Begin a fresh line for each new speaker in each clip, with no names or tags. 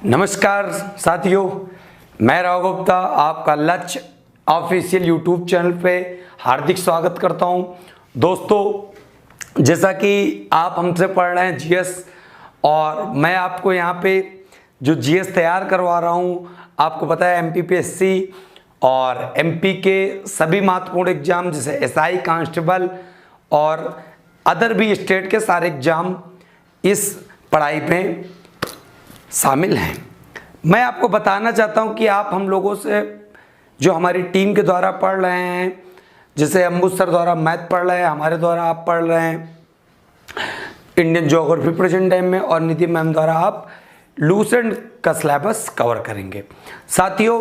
नमस्कार साथियों, मैं राव गुप्ता आपका लक्ष्य ऑफिशियल यूट्यूब चैनल पे हार्दिक स्वागत करता हूं। दोस्तों, जैसा कि आप हमसे पढ़ रहे हैं जीएस, और मैं आपको यहां पे जो जीएस तैयार करवा रहा हूं, आपको पता है एमपीपीएससी और एमपी के सभी महत्वपूर्ण एग्जाम जैसे एसआई, कांस्टेबल और अदर भी स्टेट के सारे एग्जाम इस पढ़ाई में शामिल हैं। मैं आपको बताना चाहता हूं कि आप हम लोगों से जो हमारी टीम के द्वारा पढ़ रहे हैं, जैसे अम्बुज सर द्वारा मैथ पढ़ रहे हैं, हमारे द्वारा आप पढ़ रहे हैं इंडियन ज्योग्राफी प्रेजेंट टाइम में, और निधि मैम द्वारा आप लूसेंट का सिलेबस कवर करेंगे। साथियों,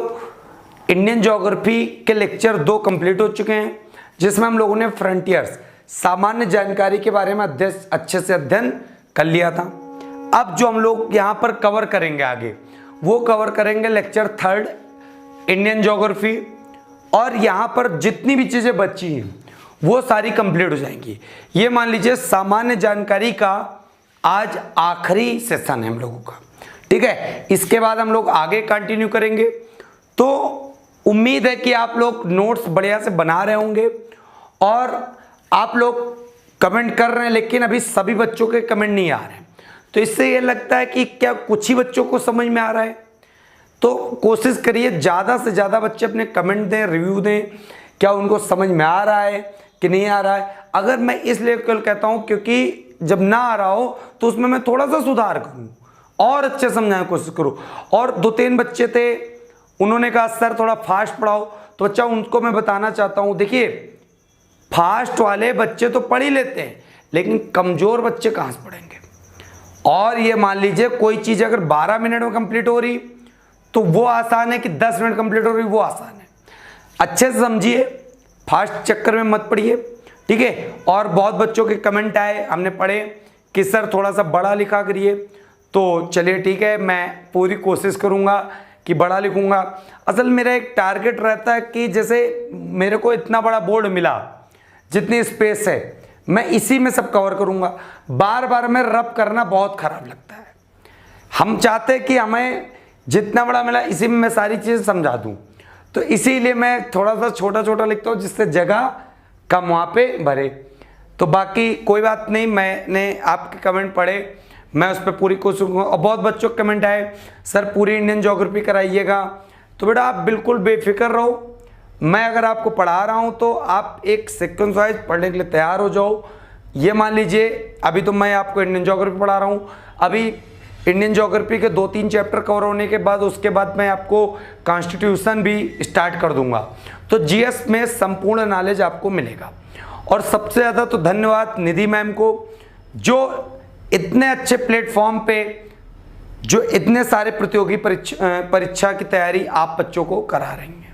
इंडियन ज्योग्राफी के लेक्चर 2 कंप्लीट हो चुके हैं, जिसमें हम लोगों ने फ्रंटियर्स सामान्य जानकारी के बारे में अच्छे से अध्ययन कर लिया था। अब जो हम लोग यहाँ पर कवर करेंगे आगे, वो कवर करेंगे लेक्चर 3 इंडियन ज्योग्राफी, और यहाँ पर जितनी भी चीज़ें बची हैं वो सारी कंप्लीट हो जाएंगी। ये मान लीजिए सामान्य जानकारी का आज आखिरी सेशन है हम लोगों का, ठीक है। इसके बाद हम लोग आगे कंटिन्यू करेंगे। तो उम्मीद है कि आप लोग नोट्स बढ़िया से बना रहे होंगे, और आप लोग कमेंट कर रहे हैं, लेकिन अभी सभी बच्चों के कमेंट नहीं आ रहे हैं। तो इससे ये लगता है कि क्या कुछ ही बच्चों को समझ में आ रहा है। तो कोशिश करिए ज़्यादा से ज़्यादा बच्चे अपने कमेंट दें, रिव्यू दें, क्या उनको समझ में आ रहा है कि नहीं आ रहा है। अगर मैं इसलिए कल कहता हूँ क्योंकि जब ना आ रहा हो तो उसमें मैं थोड़ा सा सुधार करूँ और अच्छे समझाने की कोशिश करूँ। और 2-3 बच्चे थे, उन्होंने कहा सर थोड़ा फास्ट पढ़ाओ, तो बच्चा उनको मैं बताना चाहता हूँ, देखिए फास्ट वाले बच्चे तो पढ़ ही लेते हैं, लेकिन कमज़ोर बच्चे कहाँ से पढ़ेंगे। और ये मान लीजिए कोई चीज़ अगर 12 मिनट में कंप्लीट हो रही तो वो आसान है कि 10 मिनट कंप्लीट हो रही वो आसान है। अच्छे से समझिए, फास्ट चक्कर में मत पढ़िए, ठीक है। और बहुत बच्चों के कमेंट आए, हमने पढ़े कि सर थोड़ा सा बड़ा लिखा करिए, तो चलिए ठीक है, मैं पूरी कोशिश करूँगा कि बड़ा लिखूँगा। असल मेरा एक टारगेट रहता है कि जैसे मेरे को इतना बड़ा बोर्ड मिला, जितनी स्पेस है मैं इसी में सब कवर करूँगा। बार बार में रब करना बहुत ख़राब लगता है। हम चाहते हैं कि हमें जितना बड़ा मिला इसी में मैं सारी चीज़ें समझा दूँ, तो इसीलिए मैं थोड़ा सा छोटा छोटा लिखता हूँ, जिससे जगह कम वहाँ पे भरे। तो बाकी कोई बात नहीं, मैंने आपके कमेंट पढ़े, मैं उस पर पूरी कोशिश करूँगा। और बहुत बच्चों के कमेंट आए सर पूरी इंडियन ज्योग्राफी कराइएगा, तो बेटा आप बिल्कुल बेफिक्र रहो। मैं अगर आपको पढ़ा रहा हूँ तो आप एक सीक्वेंस वाइज पढ़ने के लिए तैयार हो जाओ। ये मान लीजिए अभी तो मैं आपको इंडियन ज्योग्राफी पढ़ा रहा हूँ, अभी इंडियन ज्योग्राफी के 2-3 चैप्टर कवर होने के बाद उसके बाद मैं आपको कॉन्स्टिट्यूशन भी स्टार्ट कर दूंगा। तो जीएस में संपूर्ण नॉलेज आपको मिलेगा। और सबसे ज़्यादा तो धन्यवाद निधि मैम को, जो इतने अच्छे प्लेटफॉर्म पे जो इतने सारे प्रतियोगी परीक्षा की तैयारी आप बच्चों को करा रही हैं।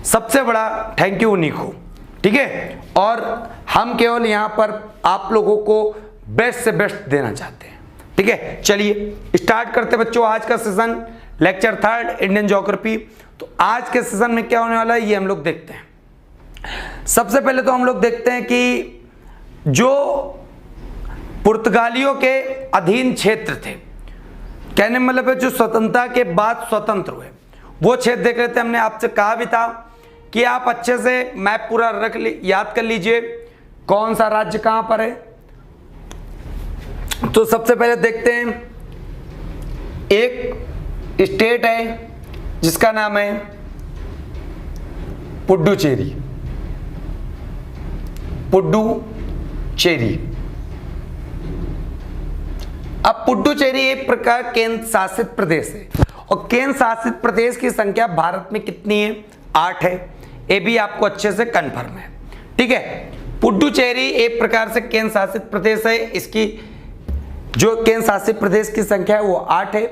सबसे बड़ा थैंक यू उन्हीं को, ठीक है। और हम केवल यहाँ पर आप लोगों को बेस्ट से बेस्ट देना चाहते हैं, ठीक है। चलिए स्टार्ट करते बच्चों आज का सेशन, लेक्चर 3 इंडियन ज्योग्राफी। तो आज के सेशन में क्या होने वाला है ये हम लोग देखते हैं। सबसे पहले तो हम लोग देखते हैं कि जो पुर्तगालियों के अधीन क्षेत्र थे, कहने मतलब है जो स्वतंत्रता के बाद स्वतंत्र हुए, वो क्षेत्र देख रहे थे। हमने आपसे कहा भी था कि आप अच्छे से मैप पूरा याद कर लीजिए कौन सा राज्य कहां पर है। तो सबसे पहले देखते हैं, एक स्टेट है जिसका नाम है पुडुचेरी। पुडुचेरी। अब पुडुचेरी एक प्रकार केंद्र शासित प्रदेश है, और केंद्र शासित प्रदेश की संख्या भारत में कितनी है? 8 है। ये भी आपको अच्छे से कंफर्म है, ठीक है। पुडुचेरी एक प्रकार से केंद्र शासित प्रदेश है, इसकी जो केंद्र शासित प्रदेश की संख्या है वो 8 है।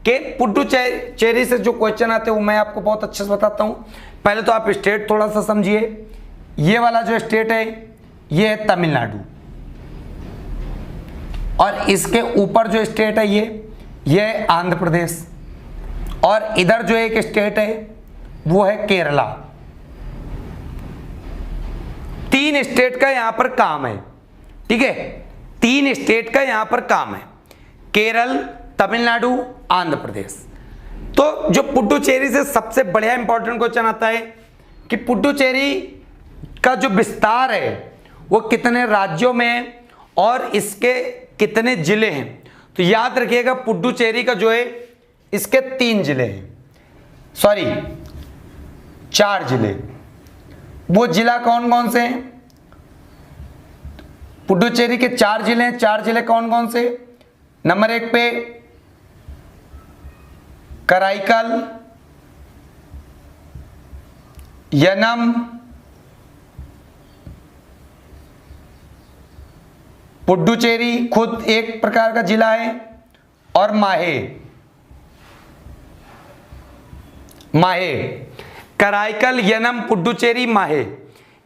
के पुडुचेरी से जो क्वेश्चन आते हैं वो मैं आपको बहुत अच्छे से बताता हूँ। पहले तो आप स्टेट थोड़ा सा समझिए। ये वाला जो स्टेट है ये है तमिलनाडु, और इसके ऊपर जो स्टेट है ये है आंध्र प्रदेश, और इधर जो एक स्टेट है वो है केरला। 3 स्टेट का यहां पर काम है, ठीक है। 3 स्टेट का यहां पर काम है, केरल, तमिलनाडु, आंध्र प्रदेश। तो जो पुडुचेरी से सबसे बढ़िया इंपॉर्टेंट क्वेश्चन आता है कि पुडुचेरी का जो विस्तार है वो कितने राज्यों में है और इसके कितने जिले हैं। तो याद रखिएगा पुडुचेरी का जो है इसके 3 जिले हैं, सॉरी 4 जिले। वो जिला कौन कौन से हैं? पुडुचेरी के 4 जिले हैं। 4 जिले कौन कौन से? नंबर 1 पे कराईकल, यनम, पुडुचेरी खुद एक प्रकार का जिला है, और माहे। कराईकल, यनम, पुडुचेरी, माहे,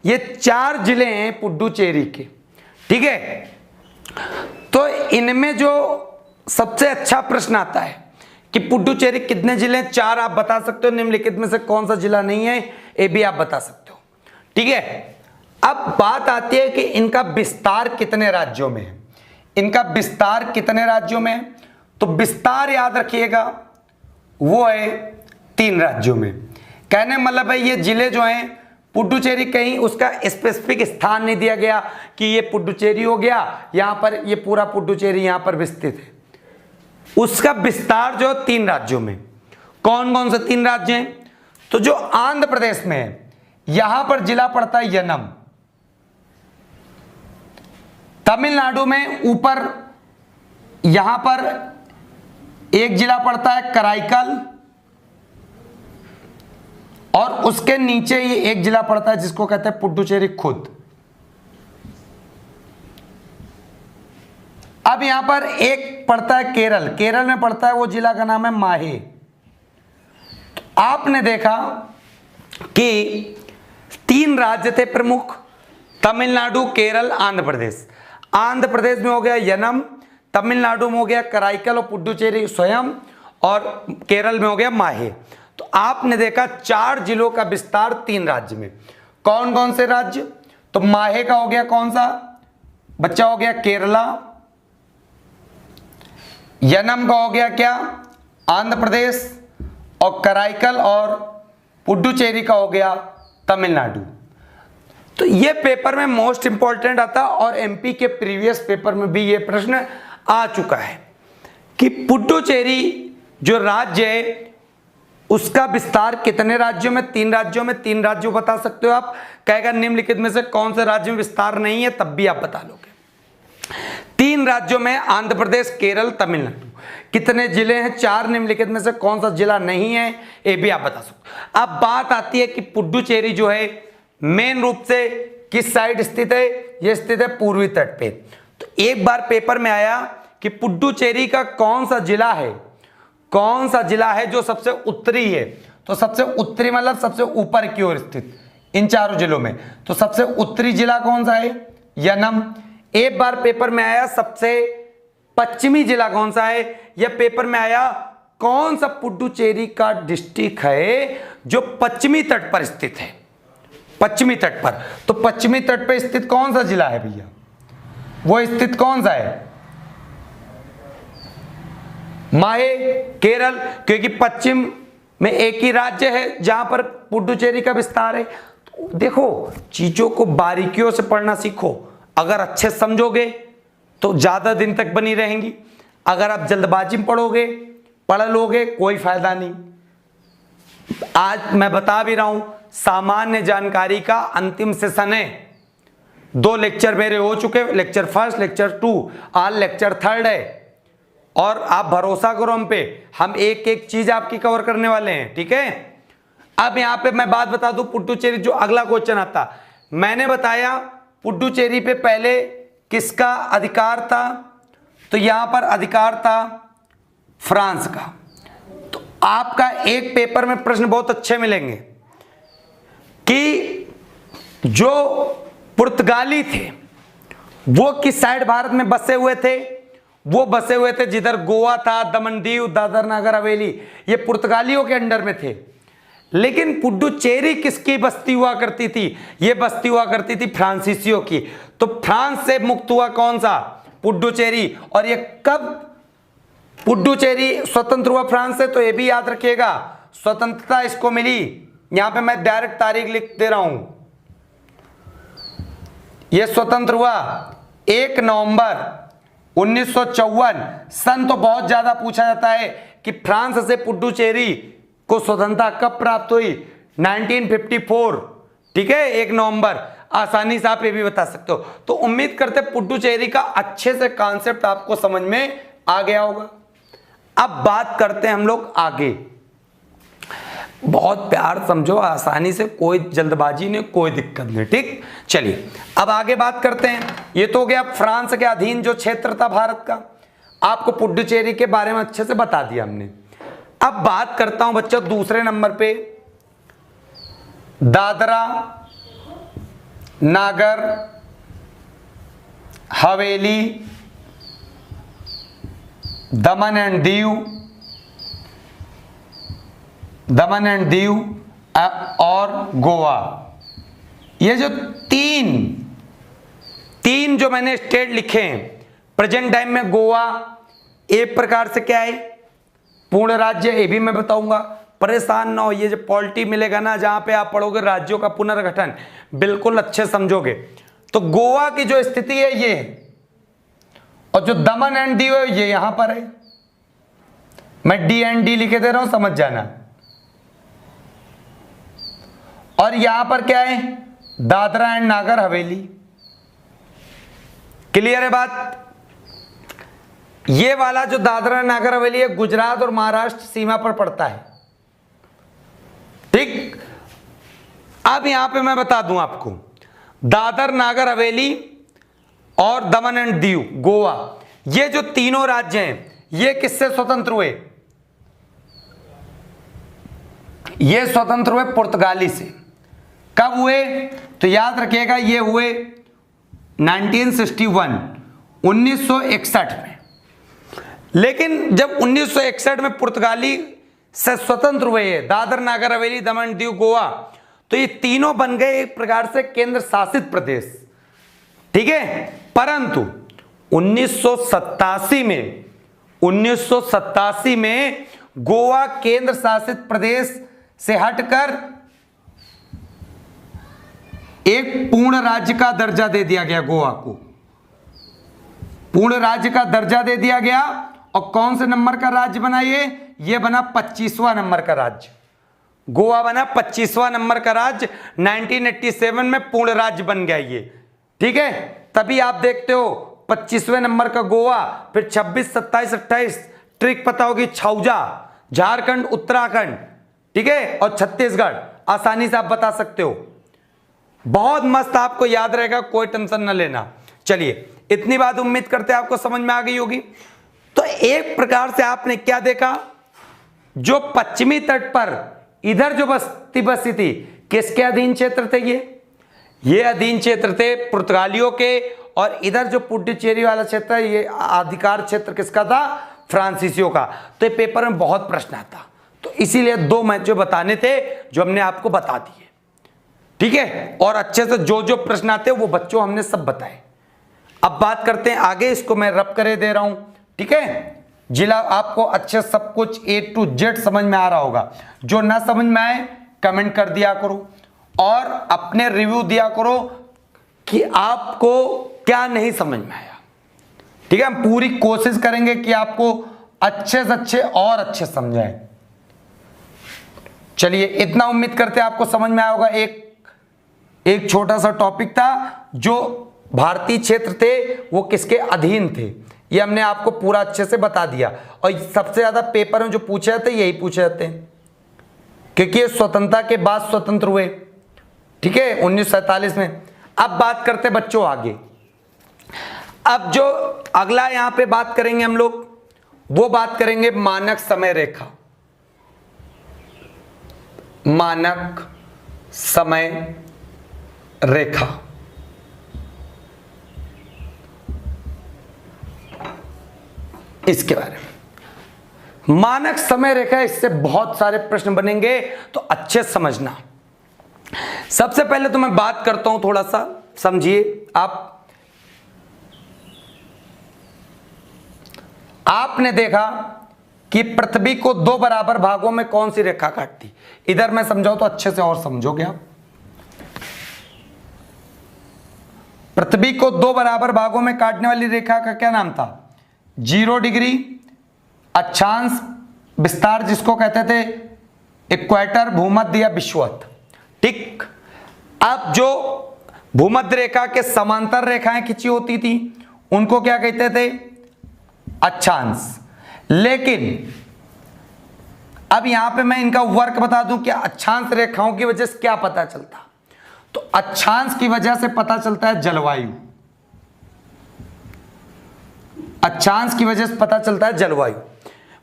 ये 4 जिले हैं पुडुचेरी के। ठीक है, तो इनमें जो सबसे अच्छा प्रश्न आता है कि पुडुचेरी कितने जिले हैं, 4 आप बता सकते हो, निम्नलिखित में से कौन सा जिला नहीं है, ये भी आप बता सकते हो। ठीक है, अब बात आती है कि इनका विस्तार कितने राज्यों में है। इनका विस्तार कितने राज्यों में है? तो विस्तार याद रखिएगा वो है 3 राज्यों में। कहने मतलब है ये जिले जो हैं पुडुचेरी, कहीं उसका स्पेसिफिक स्थान नहीं दिया गया कि ये पुडुचेरी हो गया, यहां पर ये पूरा पुडुचेरी यहां पर विस्तृत है। उसका विस्तार जो 3 राज्यों में। कौन कौन से 3 राज्य हैं? तो जो आंध्र प्रदेश में है यहां पर जिला पड़ता है यनम। तमिलनाडु में ऊपर यहां पर एक जिला पड़ता है कराईकल, और उसके नीचे ये एक जिला पड़ता है जिसको कहते हैं पुडुचेरी खुद। अब यहां पर एक पड़ता है केरल। केरल में पड़ता है वो जिला का नाम है माहे। तो आपने देखा कि 3 राज्य थे प्रमुख, तमिलनाडु, केरल, आंध्र प्रदेश। आंध्र प्रदेश में हो गया यनम, तमिलनाडु में हो गया कराईकल और पुडुचेरी स्वयं, और केरल में हो गया माहे। तो आपने देखा 4 जिलों का विस्तार 3 राज्य में। कौन कौन से राज्य? तो माहे का हो गया कौन सा बच्चा? हो गया केरला। यनम का हो गया क्या? आंध्र प्रदेश। और कराईकल और पुडुचेरी का हो गया तमिलनाडु। तो ये पेपर में मोस्ट इंपॉर्टेंट आता, और एमपी के प्रीवियस पेपर में भी ये प्रश्न आ चुका है कि पुडुचेरी जो राज्य है उसका विस्तार कितने राज्यों में? 3 राज्यों में। 3 राज्यों बता सकते हो आप। कहेगा निम्नलिखित में से कौन से राज्य में विस्तार नहीं है, तब भी आप बता लोगे। 3 राज्यों में आंध्र प्रदेश, केरल, तमिलनाडु। कितने जिले हैं? 4। निम्नलिखित में से कौन सा जिला नहीं है, ये भी आप बता सकते हो। अब बात आती है कि पुडुचेरी जो है मेन रूप से किस साइड स्थित है? यह स्थित है पूर्वी तट पे। तो एक बार पेपर में आया कि पुडुचेरी का कौन सा जिला है, कौन सा जिला है जो सबसे उत्तरी है? तो सबसे उत्तरी मतलब सबसे ऊपर की ओर स्थित इन 4 जिलों में। तो सबसे उत्तरी जिला कौन सा है? यनम। एक बार पेपर में आया सबसे पश्चिमी जिला कौन सा है? यह पेपर में आया कौन सा पुडुचेरी का डिस्ट्रिक्ट है जो पश्चिमी तट पर स्थित है? पश्चिमी तट पर। तो पश्चिमी तट पर स्थित कौन सा जिला है भैया? वो स्थित कौन सा है? माहे, केरल, क्योंकि पश्चिम में एक ही राज्य है जहां पर पुडुचेरी का विस्तार है। तो देखो चीजों को बारीकियों से पढ़ना सीखो। अगर अच्छे समझोगे तो ज्यादा दिन तक बनी रहेंगी। अगर आप जल्दबाजी में पढ़ोगे, पढ़ लोगे, कोई फायदा नहीं। आज मैं बता भी रहा हूं, सामान्य जानकारी का अंतिम सेशन है। 2 लेक्चर मेरे हो चुके, लेक्चर 1, लेक्चर 2, आज लेक्चर 3 है। और आप भरोसा करो हम पे, हम एक एक चीज आपकी कवर करने वाले हैं। ठीक है, अब यहां पे मैं बात बता दूं, पुडुचेरी जो अगला क्वेश्चन आता, मैंने बताया पुडुचेरी पे पहले किसका अधिकार था? तो यहां पर अधिकार था फ्रांस का। तो आपका एक पेपर में प्रश्न बहुत अच्छे मिलेंगे कि जो पुर्तगाली थे वो किस साइड भारत में बसे हुए थे? वो बसे हुए थे जिधर गोवा था, दमन दीव, दादर नगर हवेली, ये पुर्तगालियों के अंडर में थे। लेकिन पुडुचेरी किसकी बस्ती हुआ करती थी? ये बस्ती हुआ करती थी फ्रांसीसियों की। तो फ्रांस से मुक्त हुआ कौन सा? पुडुचेरी। और ये कब पुडुचेरी स्वतंत्र हुआ फ्रांस से, तो ये भी याद रखिएगा स्वतंत्रता इसको मिली। यहां पे मैं डायरेक्ट तारीख लिख दे रहा हूं, ये स्वतंत्र हुआ 1 नवंबर 1954। सन तो बहुत ज्यादा पूछा जाता है कि फ्रांस से पुडुचेरी को स्वतंत्रता कब प्राप्त हुई, 1954, ठीक है, 1 नवंबर। आसानी से आप ये भी बता सकते हो। तो उम्मीद करते पुडुचेरी का अच्छे से कॉन्सेप्ट आपको समझ में आ गया होगा। अब बात करते हैं हम लोग आगे, बहुत प्यार समझो, आसानी से, कोई जल्दबाजी नहीं, कोई दिक्कत नहीं, ठीक। चलिए अब आगे बात करते हैं। ये तो हो गया फ्रांस के अधीन जो क्षेत्र था भारत का, आपको पुडुचेरी के बारे में अच्छे से बता दिया हमने। अब बात करता हूं बच्चों दूसरे नंबर पे दादरा नागर हवेली, दमन एंड दीव और गोवा। ये जो तीन जो मैंने स्टेट लिखे हैं प्रेजेंट टाइम में, गोवा एक प्रकार से क्या है पूर्ण राज्य, ये भी मैं बताऊंगा। परेशान ना हो, ये जो पॉलिटी मिलेगा ना जहां पे आप पढ़ोगे राज्यों का पुनर्गठन, बिल्कुल अच्छे समझोगे। तो गोवा की जो स्थिति है ये, और जो दमन एंड दीव है ये यहां पर है। मैं डी एंड डी लिखे दे रहा हूं, समझ जाना। और यहां पर क्या है, दादरा एंड नागर हवेली। क्लियर है बात। ये वाला जो दादरा नागर हवेली है गुजरात और महाराष्ट्र सीमा पर पड़ता है, ठीक। अब यहां पे मैं बता दूं आपको, दादर नागर हवेली और दमन एंड दीव गोवा, ये जो तीनों राज्य हैं ये किससे स्वतंत्र हुए, ये स्वतंत्र हुए पुर्तगाली से। कब हुए, तो याद रखिएगा ये हुए 1961 में। लेकिन जब 1961 में पुर्तगाली से स्वतंत्र हुए दादर नागर हवेली दमन दीव गोवा, तो ये तीनों बन गए एक प्रकार से केंद्र शासित प्रदेश, ठीक है। परंतु 1987 में गोवा केंद्र शासित प्रदेश से हटकर एक पूर्ण राज्य का दर्जा दे दिया गया। गोवा को पूर्ण राज्य का दर्जा दे दिया गया। और कौन से नंबर का राज्य बना ये बना 25वां नंबर का राज्य। गोवा बना 25वां नंबर का राज्य, 1987 में पूर्ण राज्य बन गया ये, ठीक है। तभी आप देखते हो 25वें नंबर का गोवा, फिर 26, 27, 28 ट्रिक पता होगी, छौजा, झारखंड, उत्तराखंड, ठीक है, और छत्तीसगढ़, आसानी से आप बता सकते हो। बहुत मस्त आपको याद रहेगा, कोई टेंशन न लेना। चलिए इतनी बात उम्मीद करते हैं आपको समझ में आ गई होगी। तो एक प्रकार से आपने क्या देखा, जो पश्चिमी तट पर इधर जो बस्ती थी किसके अधीन क्षेत्र थे, ये अधीन क्षेत्र थे पुर्तगालियों के। और इधर जो पुडुचेरी वाला क्षेत्र है ये अधिकार क्षेत्र किसका था, फ्रांसीसियों का। तो ये पेपर में बहुत प्रश्न आता, तो इसीलिए 2 मैं जो बताने थे जो हमने आपको बता दिए, ठीक है। और अच्छे से जो जो प्रश्न आते हैं वो बच्चों हमने सब बताए। अब बात करते हैं आगे, इसको मैं रब करे दे रहा हूं, ठीक है। जिला आपको अच्छे सब कुछ A to Z समझ में आ रहा होगा। जो ना समझ में आए कमेंट कर दिया करो और अपने रिव्यू दिया करो कि आपको क्या नहीं समझ में आया, ठीक है। हम पूरी कोशिश करेंगे कि आपको अच्छे से अच्छे और अच्छे समझाएं। चलिए इतना उम्मीद करते हैं आपको समझ में आया होगा। एक छोटा सा टॉपिक था, जो भारतीय क्षेत्र थे वो किसके अधीन थे, ये हमने आपको पूरा अच्छे से बता दिया। और सबसे ज्यादा पेपर में जो पूछे जाते हैं यही पूछे जाते हैं, क्योंकि ये स्वतंत्रता के बाद स्वतंत्र हुए, ठीक है, 1947 में। अब बात करते हैं बच्चों आगे। अब जो अगला यहां पे बात करेंगे हम लोग, वो बात करेंगे मानक समय रेखा। मानक समय रेखा, इसके बारे में मानक समय रेखा, इससे बहुत सारे प्रश्न बनेंगे, तो अच्छे समझना। सबसे पहले तो मैं बात करता हूं, थोड़ा सा समझिए आप। आपने देखा कि पृथ्वी को दो बराबर भागों में कौन सी रेखा काटती, इधर मैं समझाऊं तो अच्छे से और समझोगे आप। पृथ्वी को दो बराबर भागों में काटने वाली रेखा का क्या नाम था? 0 डिग्री अक्षांश विस्तार, जिसको कहते थे इक्वेटर, भूमध्य या विषुवत। ठीक, अब जो भूमध्य रेखा के समांतर रेखाएं खिंची होती थी उनको क्या कहते थे? अक्षांश। लेकिन अब यहां पे मैं इनका वर्क बता दूं कि अक्षांश रेखाओं की वजह से क्या पता चलता, तो अक्षांश की वजह से पता चलता है जलवायु। अक्षांश की वजह से पता चलता है जलवायु।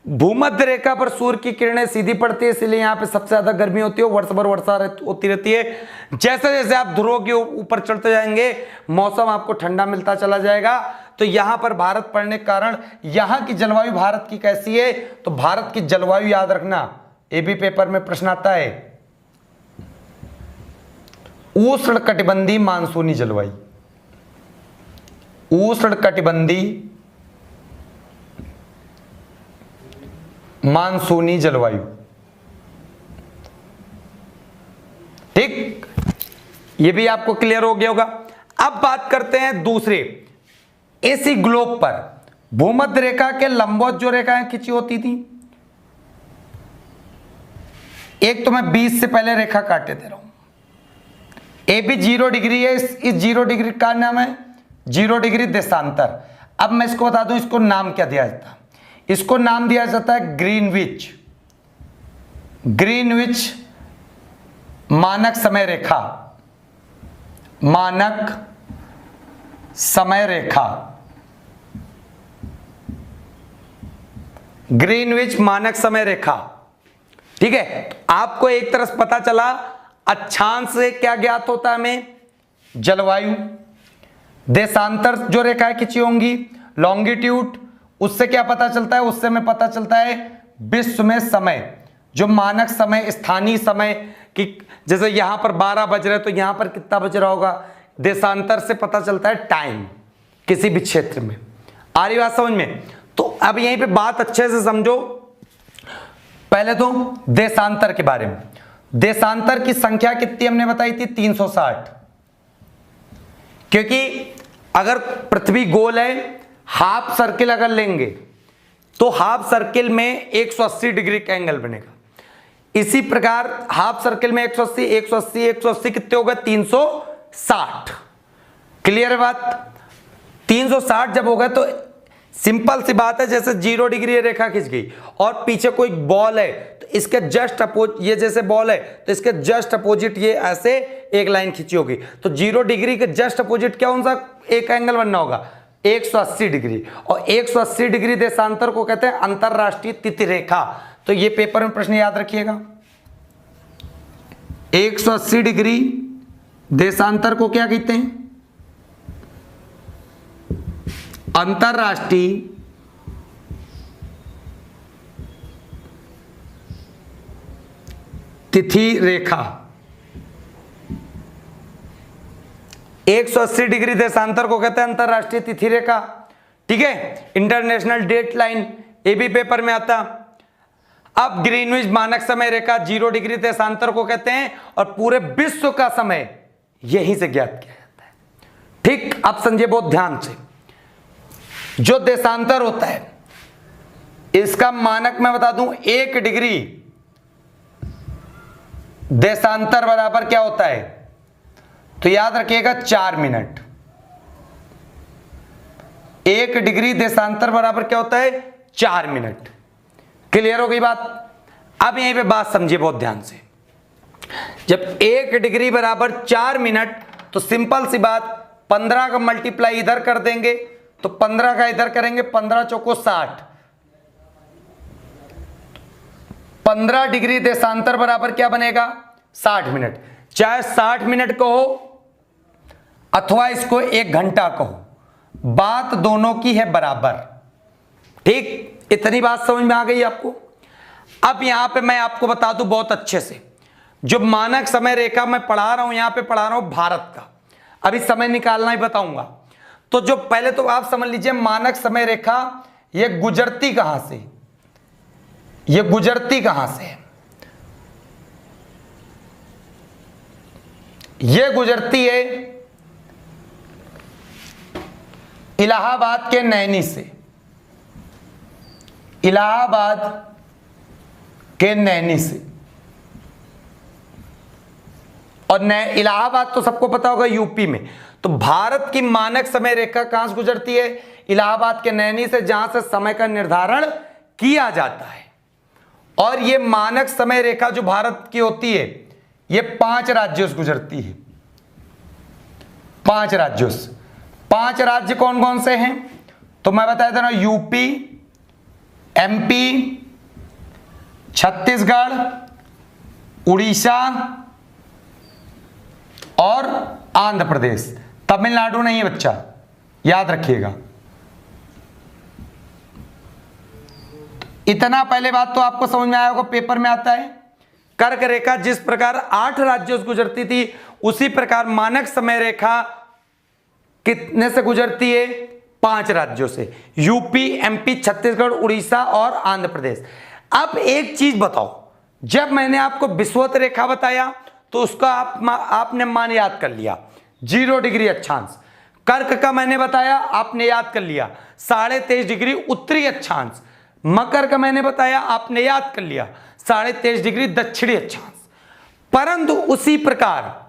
भूमध्य रेखा पर सूर्य की किरणें सीधी पड़ती है, इसलिए यहां पे सबसे ज्यादा गर्मी होती है, वर्ष भर वर्षा होती रहती है। जैसे जैसे आप ध्रुवों के ऊपर चढ़ते जाएंगे मौसम आपको ठंडा मिलता चला जाएगा। तो यहां पर भारत पड़ने के कारण यहां की जलवायु भारत की कैसी है, तो भारत की जलवायु याद रखना, ये भी पेपर में प्रश्न आता है, उष्णकटिबंधीय मानसूनी जलवायु। उष्णकटिबंधीय मानसूनी जलवायु। ठीक, ये भी आपको क्लियर हो गया होगा। अब बात करते हैं दूसरे, इसी ग्लोब पर भूमध्य रेखा के लंबवत जो रेखाएं खिंची होती थी, एक तो मैं 20 से पहले रेखा काटे दे रहा हूं, ए भी 0 डिग्री है, इस 0 डिग्री का नाम है 0 डिग्री देशांतर। अब मैं इसको बता दूं, इसको नाम क्या दिया जाता है? इसको नाम दिया जाता है ग्रीनविच। ग्रीनविच मानक समय रेखा, मानक समय रेखा, ग्रीनविच मानक समय रेखा। ठीक है, तो आपको एक तरह से पता चला अक्षांश से क्या ज्ञात होता है हमें? जलवायु। देशांतर जो रेखाएं खिंची होंगी लॉन्गिट्यूड, उससे क्या पता चलता है? उससे हमें पता चलता है विश्व में समय, जो मानक समय, स्थानीय समय कि जैसे यहां पर 12 बज रहे तो यहां पर कितना बज रहा होगा, देशांतर से पता चलता है टाइम किसी भी क्षेत्र में। आ रही बात समझ में? तो अब यहीं पे बात अच्छे से समझो। पहले तो देशांतर के बारे में, देशांतर की संख्या कितनी हमने बताई थी? 360। क्योंकि अगर पृथ्वी गोल है, हाफ सर्किल अगर लेंगे तो हाफ सर्किल में 180 डिग्री का एंगल बनेगा। इसी प्रकार हाफ सर्किल में 180 180 180 कितने हो गए? 360। क्लियर है बात? 360 जब हो गए तो सिंपल सी बात है, जैसे 0 डिग्री रेखा खिंच गई और पीछे कोई बॉल है तो इसके जस्ट अपोजिट, ये जैसे बॉल है तो इसके जस्ट अपोजिट ये ऐसे एक लाइन खिंची होगी, तो 0 डिग्री के जस्ट अपोजिट क्या सा एक एंगल बनना होगा? 180 डिग्री। और 180 डिग्री देशांतर को कहते हैं अंतरराष्ट्रीय तिथि रेखा। तो ये पेपर में प्रश्न याद रखिएगा, 180 डिग्री देशांतर को क्या कहते हैं? अंतरराष्ट्रीय तिथि रेखा। 180 डिग्री देशांतर को कहते हैं अंतरराष्ट्रीय तिथि रेखा। ठीक है, इंटरनेशनल डेट लाइन, ये भी पेपर में आता। अब ग्रीनविच मानक समय रेखा 0 डिग्री देशांतर को कहते हैं और पूरे विश्व का समय यहीं से ज्ञात किया जाता है। ठीक, अब समझिए बहुत ध्यान से, जो देशांतर होता है इसका मानक मैं बता दूं, 1 डिग्री देशांतर बराबर क्या होता है? तो याद रखिएगा 4 मिनट। 1 डिग्री देशांतर बराबर क्या होता है? 4 मिनट। क्लियर हो गई बात? अब यहीं पे बात समझिए बहुत ध्यान से, जब 1 डिग्री बराबर 4 मिनट, तो सिंपल सी बात, 15 का मल्टीप्लाई इधर कर देंगे तो 15 का इधर करेंगे, 15 चौको 60। 15 डिग्री देशांतर बराबर क्या बनेगा? 60 मिनट। चाहे 60 मिनट कहो अथवा इसको 1 घंटा कहो, बात दोनों की है बराबर। ठीक, इतनी बात समझ में आ गई आपको? अब यहां पे मैं आपको बता दूं बहुत अच्छे से, जो मानक समय रेखा मैं पढ़ा रहा हूं, यहां पे पढ़ा रहा हूं भारत का, अभी समय निकालना ही बताऊंगा। तो जो पहले तो आप समझ लीजिए मानक समय रेखा ये गुजरती कहां से, ये गुजरती कहां से है? ये गुजरती है इलाहाबाद के नैनी से, इलाहाबाद के नैनी से। और इलाहाबाद तो सबको पता होगा यूपी में। तो भारत की मानक समय रेखा कहां से गुजरती है? इलाहाबाद के नैनी से, जहां से समय का निर्धारण किया जाता है। और यह मानक समय रेखा जो भारत की होती है, यह 5 राज्यों से गुजरती है, 5 राज्यों से। 5 राज्य कौन कौन से हैं? तो मैं बता देता हूं, यूपी, एमपी, छत्तीसगढ़, उड़ीसा और आंध्र प्रदेश। तमिलनाडु नहीं है बच्चा, याद रखिएगा। इतना पहले बात तो आपको समझ में आया होगा, पेपर में आता है। कर्क रेखा जिस प्रकार 8 राज्यों से गुजरती थी, उसी प्रकार मानक समय रेखा कितने से गुजरती है? 5 राज्यों से, यूपी, एमपी, छत्तीसगढ़, उड़ीसा और आंध्र प्रदेश। अब एक चीज बताओ, जब मैंने आपको विषुवत रेखा बताया तो उसका आपने मान याद कर लिया, 0 डिग्री अक्षांश। कर्क का मैंने बताया, आपने याद कर लिया, 23.5 डिग्री उत्तरी अक्षांश। मकर का मैंने बताया, आपने याद कर लिया, 23.5 डिग्री दक्षिणी अक्षांश। परंतु उसी प्रकार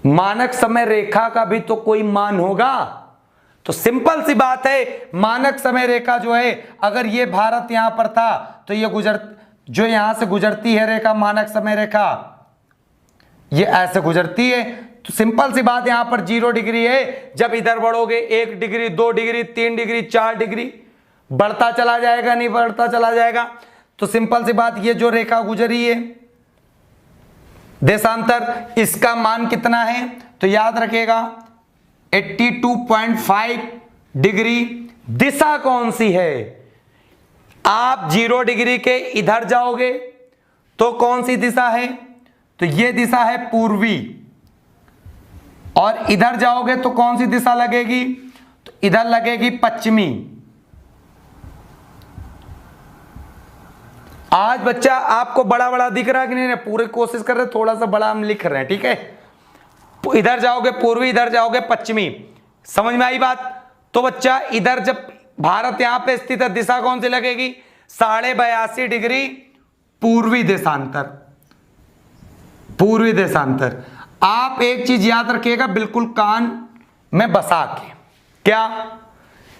मानक समय रेखा का भी तो कोई मान होगा। तो सिंपल सी बात है, मानक समय रेखा जो है, अगर ये भारत यहां पर था तो ये जो यहां से गुजरती है रेखा, मानक समय रेखा, ये ऐसे गुजरती है। तो सिंपल सी बात, यहां पर 0 डिग्री है। जब इधर बढ़ोगे 1 डिग्री, 2 डिग्री, 3 डिग्री, 4 डिग्री, बढ़ता चला जाएगा, नहीं बढ़ता चला जाएगा। तो सिंपल सी बात, ये जो रेखा गुजरी है देशांतर, इसका मान कितना है? तो याद रखिएगा 82.5 डिग्री। दिशा कौन सी है? आप 0 डिग्री के इधर जाओगे तो कौन सी दिशा है? तो ये दिशा है पूर्वी। और इधर जाओगे तो कौन सी दिशा लगेगी? तो इधर लगेगी पश्चिमी। आज बच्चा आपको बड़ा बड़ा दिख रहा है कि नहीं? पूरी कोशिश कर रहे, थोड़ा सा बड़ा हम लिख रहे हैं, ठीक है। इधर जाओगे पूर्वी, इधर जाओगे पश्चिमी। समझ में आई बात? तो बच्चा इधर जब भारत यहां पे स्थित है, दिशा कौन सी लगेगी? 82.5 डिग्री पूर्वी देशांतर, पूर्वी देशांतर। आप एक चीज याद रखिएगा बिल्कुल कान में बसा के, क्या?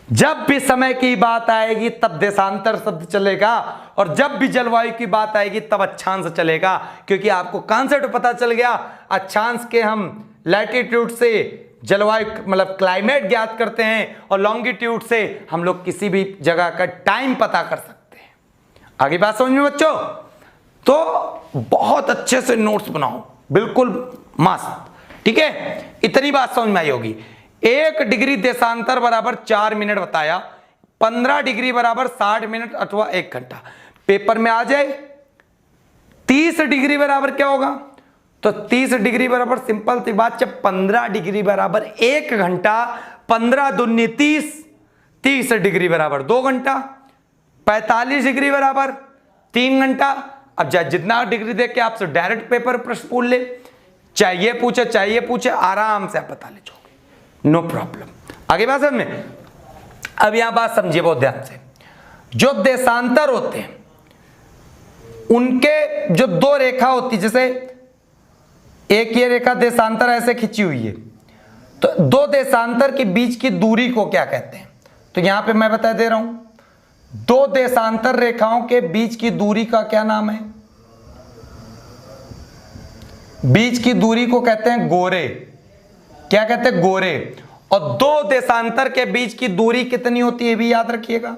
जब भी समय की बात आएगी तब देशांतर शब्द चलेगा, और जब भी जलवायु की बात आएगी तब अक्षांश चलेगा। क्योंकि आपको कॉन्सेप्ट पता चल गया, अक्षांश के हम लैटिट्यूड से जलवायु मतलब क्लाइमेट ज्ञात करते हैं, और लॉन्गिट्यूड से हम लोग किसी भी जगह का टाइम पता कर सकते हैं। आगे बात समझ में बच्चों? तो बहुत अच्छे से नोट्स बनाओ, बिल्कुल मस्त, ठीक है। इतनी बात समझ में आई होगी। 1 डिग्री देशांतर बराबर 4 मिनट बताया, 15 डिग्री बराबर 60 मिनट अथवा 1 घंटा। पेपर में आ जाए 30 डिग्री बराबर क्या होगा? तो 30 डिग्री बराबर सिंपल सी बात, जब 15 डिग्री बराबर 1 घंटा, 15 दूनी 30, 30 डिग्री बराबर 2 घंटा, 45 डिग्री बराबर 3 घंटा। अब जितना डिग्री देख के आपसे डायरेक्ट पेपर प्रश्न पूछ ले, चाहिए पूछे, आराम से आप बता ले जाओगे, नो प्रॉब्लम। आगे बात समझ में? अब यहां बात समझिए बहुत ध्यान से। जो देशांतर होते हैं उनके जो 2 रेखा होती, जैसे एक ये रेखा देशांतर ऐसे खिंची हुई है, तो 2 देशांतर के बीच की दूरी को क्या कहते हैं? तो यहां पे मैं बता दे रहा हूं, 2 देशांतर रेखाओं के बीच की दूरी का क्या नाम है? बीच की दूरी को कहते हैं गोरे। क्या कहते हैं? गोरे। और 2 देशांतर के बीच की दूरी कितनी होती है भी याद रखिएगा।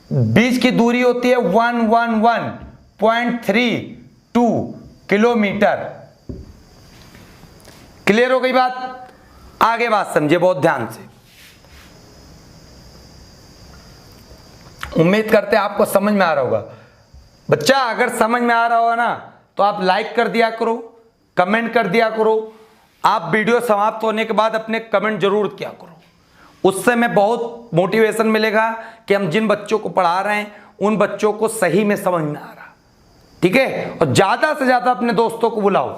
बीच की दूरी होती है 111.32 किलोमीटर। क्लियर हो गई बात? आगे बात समझिए बहुत ध्यान से। उम्मीद करते हैं आपको समझ में आ रहा होगा। बच्चा अगर समझ में आ रहा होगा ना तो आप लाइक कर दिया करो, कमेंट कर दिया करो। आप वीडियो समाप्त होने के बाद अपने कमेंट जरूर किया करो। उससे मैं बहुत मोटिवेशन मिलेगा कि हम जिन बच्चों को पढ़ा रहे हैं उन बच्चों को सही में समझ में आ रहा। ठीक है, और ज्यादा से ज्यादा अपने दोस्तों को बुलाओ,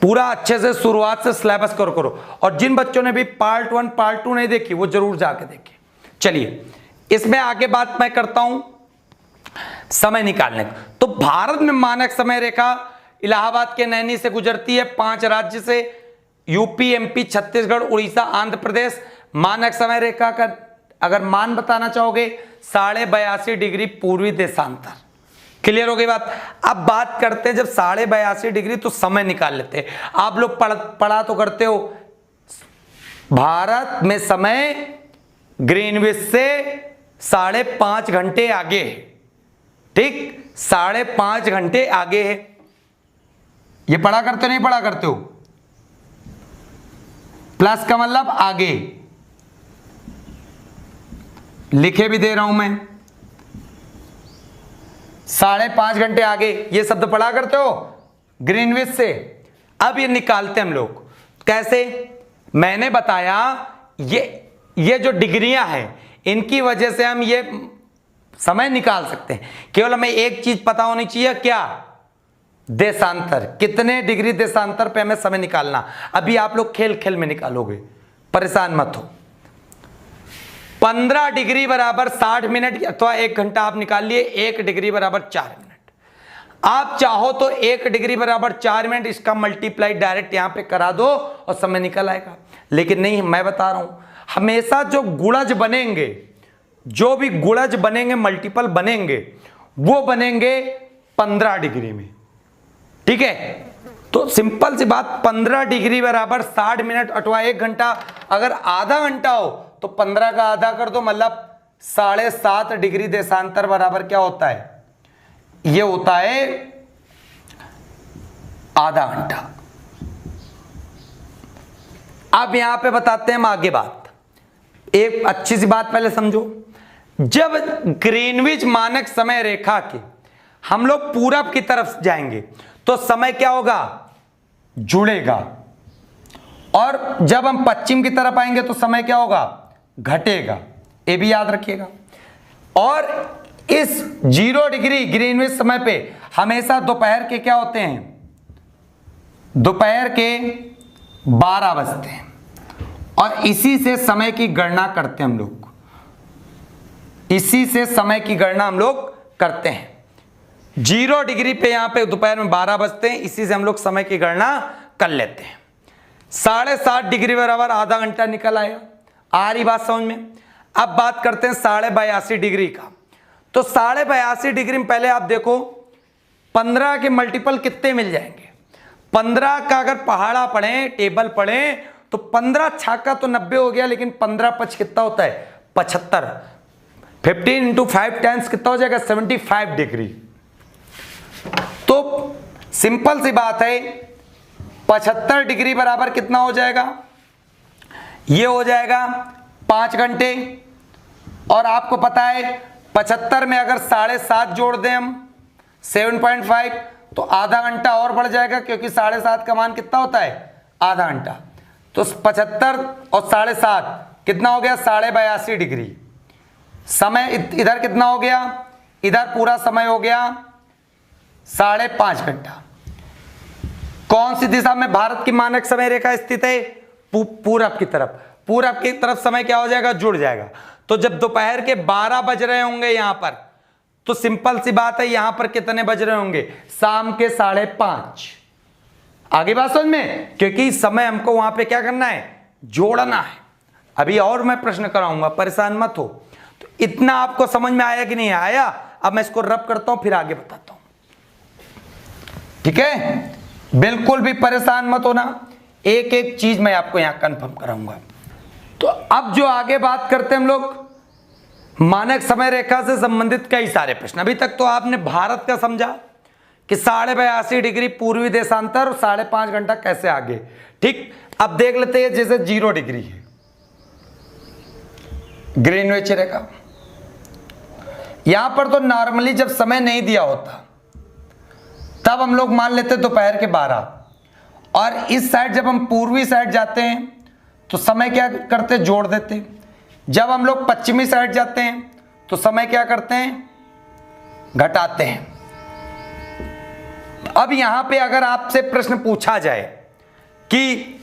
पूरा अच्छे से शुरुआत से सिलेबस करो। और जिन बच्चों ने भी पार्ट 1 पार्ट 2 नहीं देखी वो जरूर जाके देखें। चलिए इसमें आगे बात मैं करता हूं समय निकालने की। तो भारत में मानक समय रेखा इलाहाबाद के नैनी से गुजरती है, 5 राज्य से, यूपी, एमपी, छत्तीसगढ़, उड़ीसा, आंध्र प्रदेश। मानक समय रेखा का अगर मान बताना चाहोगे 82.5 डिग्री पूर्वी देशांतर। क्लियर हो गई बात। अब बात करते हैं, जब 82.5 डिग्री तो समय निकाल लेते हैं। आप लोग पढ़ा तो करते हो, भारत में समय ग्रीनविच से 5.5 घंटे आगे है। ठीक, 5.5 घंटे आगे है। ये पढ़ा करते हो नहीं पढ़ा करते हो? प्लस का मतलब आगे, लिखे भी दे रहा हूं मैं, 5.5 घंटे आगे, ये शब्द पढ़ा करते हो ग्रीनविच से। अब ये निकालते हम लोग कैसे? मैंने बताया ये जो डिग्रियां हैं इनकी वजह से हम ये समय निकाल सकते हैं। केवल हमें एक चीज पता होनी चाहिए, क्या? देशांतर, कितने डिग्री देशांतर पे हमें समय निकालना। अभी आप लोग खेल खेल में निकालोगे, परेशान मत हो। 15 डिग्री बराबर 60 मिनट अथवा 1 घंटा आप निकाल लिए। 1 डिग्री बराबर 4 मिनट। आप चाहो तो 1 डिग्री बराबर 4 मिनट इसका मल्टीप्लाई डायरेक्ट यहां पे करा दो और समय निकल आएगा। लेकिन नहीं, मैं बता रहा हूं, हमेशा जो गुणज बनेंगे, जो भी गुणज बनेंगे, मल्टीपल बनेंगे, वो बनेंगे 15 डिग्री में। ठीक है, तो सिंपल सी बात, 15 डिग्री बराबर 60 मिनट अथवा 1 घंटा। अगर आधा घंटा हो तो 15 का आधा कर दो, मतलब 7.5 डिग्री देशांतर बराबर क्या होता है? ये होता है आधा घंटा। अब यहां पे बताते हैं हम आगे बात। एक अच्छी सी बात पहले समझो, जब ग्रीनविच मानक समय रेखा के हम लोग पूरब की तरफ जाएंगे तो समय क्या होगा? जुड़ेगा। और जब हम पश्चिम की तरफ आएंगे तो समय क्या होगा? घटेगा। ये भी याद रखिएगा। और इस 0 डिग्री ग्रीनविच समय पे हमेशा दोपहर के क्या होते हैं? दोपहर के 12 बजते हैं। और इसी से समय की गणना करते हैं हम लोग, इसी से समय की गणना हम लोग करते हैं। 0 डिग्री पे यहां पे दोपहर में 12 बजते हैं, इसी से हम लोग समय की गणना कर लेते हैं। 7.5 डिग्री बराबर आधा घंटा निकल आया। आ रही बात समझ में? अब बात करते हैं 82.5 डिग्री का। तो 82.5 डिग्री में पहले आप देखो 15 के मल्टीपल कितने मिल जाएंगे? 15 का अगर पहाड़ा पढ़े, टेबल पढ़े, तो 15 छाका तो 90 हो गया, लेकिन 15 पच कितना होता है? 75। 15 इंटू 5 टाइम्स कितना हो जाएगा? 75 डिग्री। तो सिंपल सी बात है, 75 डिग्री बराबर कितना हो जाएगा? ये हो जाएगा 5 घंटे। और आपको पता है 75 में अगर 7.5 जोड़ दें हम 7.5, तो आधा घंटा और बढ़ जाएगा, क्योंकि 7.5 का मान कितना होता है? आधा घंटा। तो 75 और 7.5 कितना हो गया? 82.5 डिग्री। समय इधर कितना हो गया? इधर पूरा समय हो गया 5.5 घंटा। कौन सी दिशा में भारत की मानक समय रेखा स्थित है? पूरब की तरफ। पूरब की तरफ समय क्या हो जाएगा? जुड़ जाएगा। तो जब दोपहर के 12 बज रहे होंगे यहां पर, तो सिंपल सी बात है, यहां पर कितने बज रहे होंगे? शाम के 5:30। आगे बात समझ में? क्योंकि समय हमको वहां पे क्या करना है? जोड़ना है। अभी और मैं प्रश्न कराऊंगा, परेशान मत हो। तो इतना आपको समझ में आया कि नहीं आया? अब मैं इसको रब करता हूं, फिर आगे बताता हूं। ठीक है, बिल्कुल भी परेशान मत होना, एक एक चीज मैं आपको यहां कंफर्म कराऊंगा। तो अब जो आगे बात करते हैं हम लोग, मानक समय रेखा से संबंधित कई सारे प्रश्न। अभी तक तो आपने भारत का समझा कि 82.5 डिग्री पूर्वी देशांतर और 5.5 घंटा कैसे आगे। ठीक, अब देख लेते हैं, जैसे 0 डिग्री है ग्रीनविच रेखा, यहां पर तो नॉर्मली जब समय नहीं दिया होता तब हम लोग मान लेते दोपहर के 12, और इस साइड जब हम पूर्वी साइड जाते हैं तो समय क्या करते, जोड़ देते। जब हम लोग पश्चिमी साइड जाते हैं तो समय क्या करते हैं, घटाते हैं। अब यहां पे अगर आपसे प्रश्न पूछा जाए कि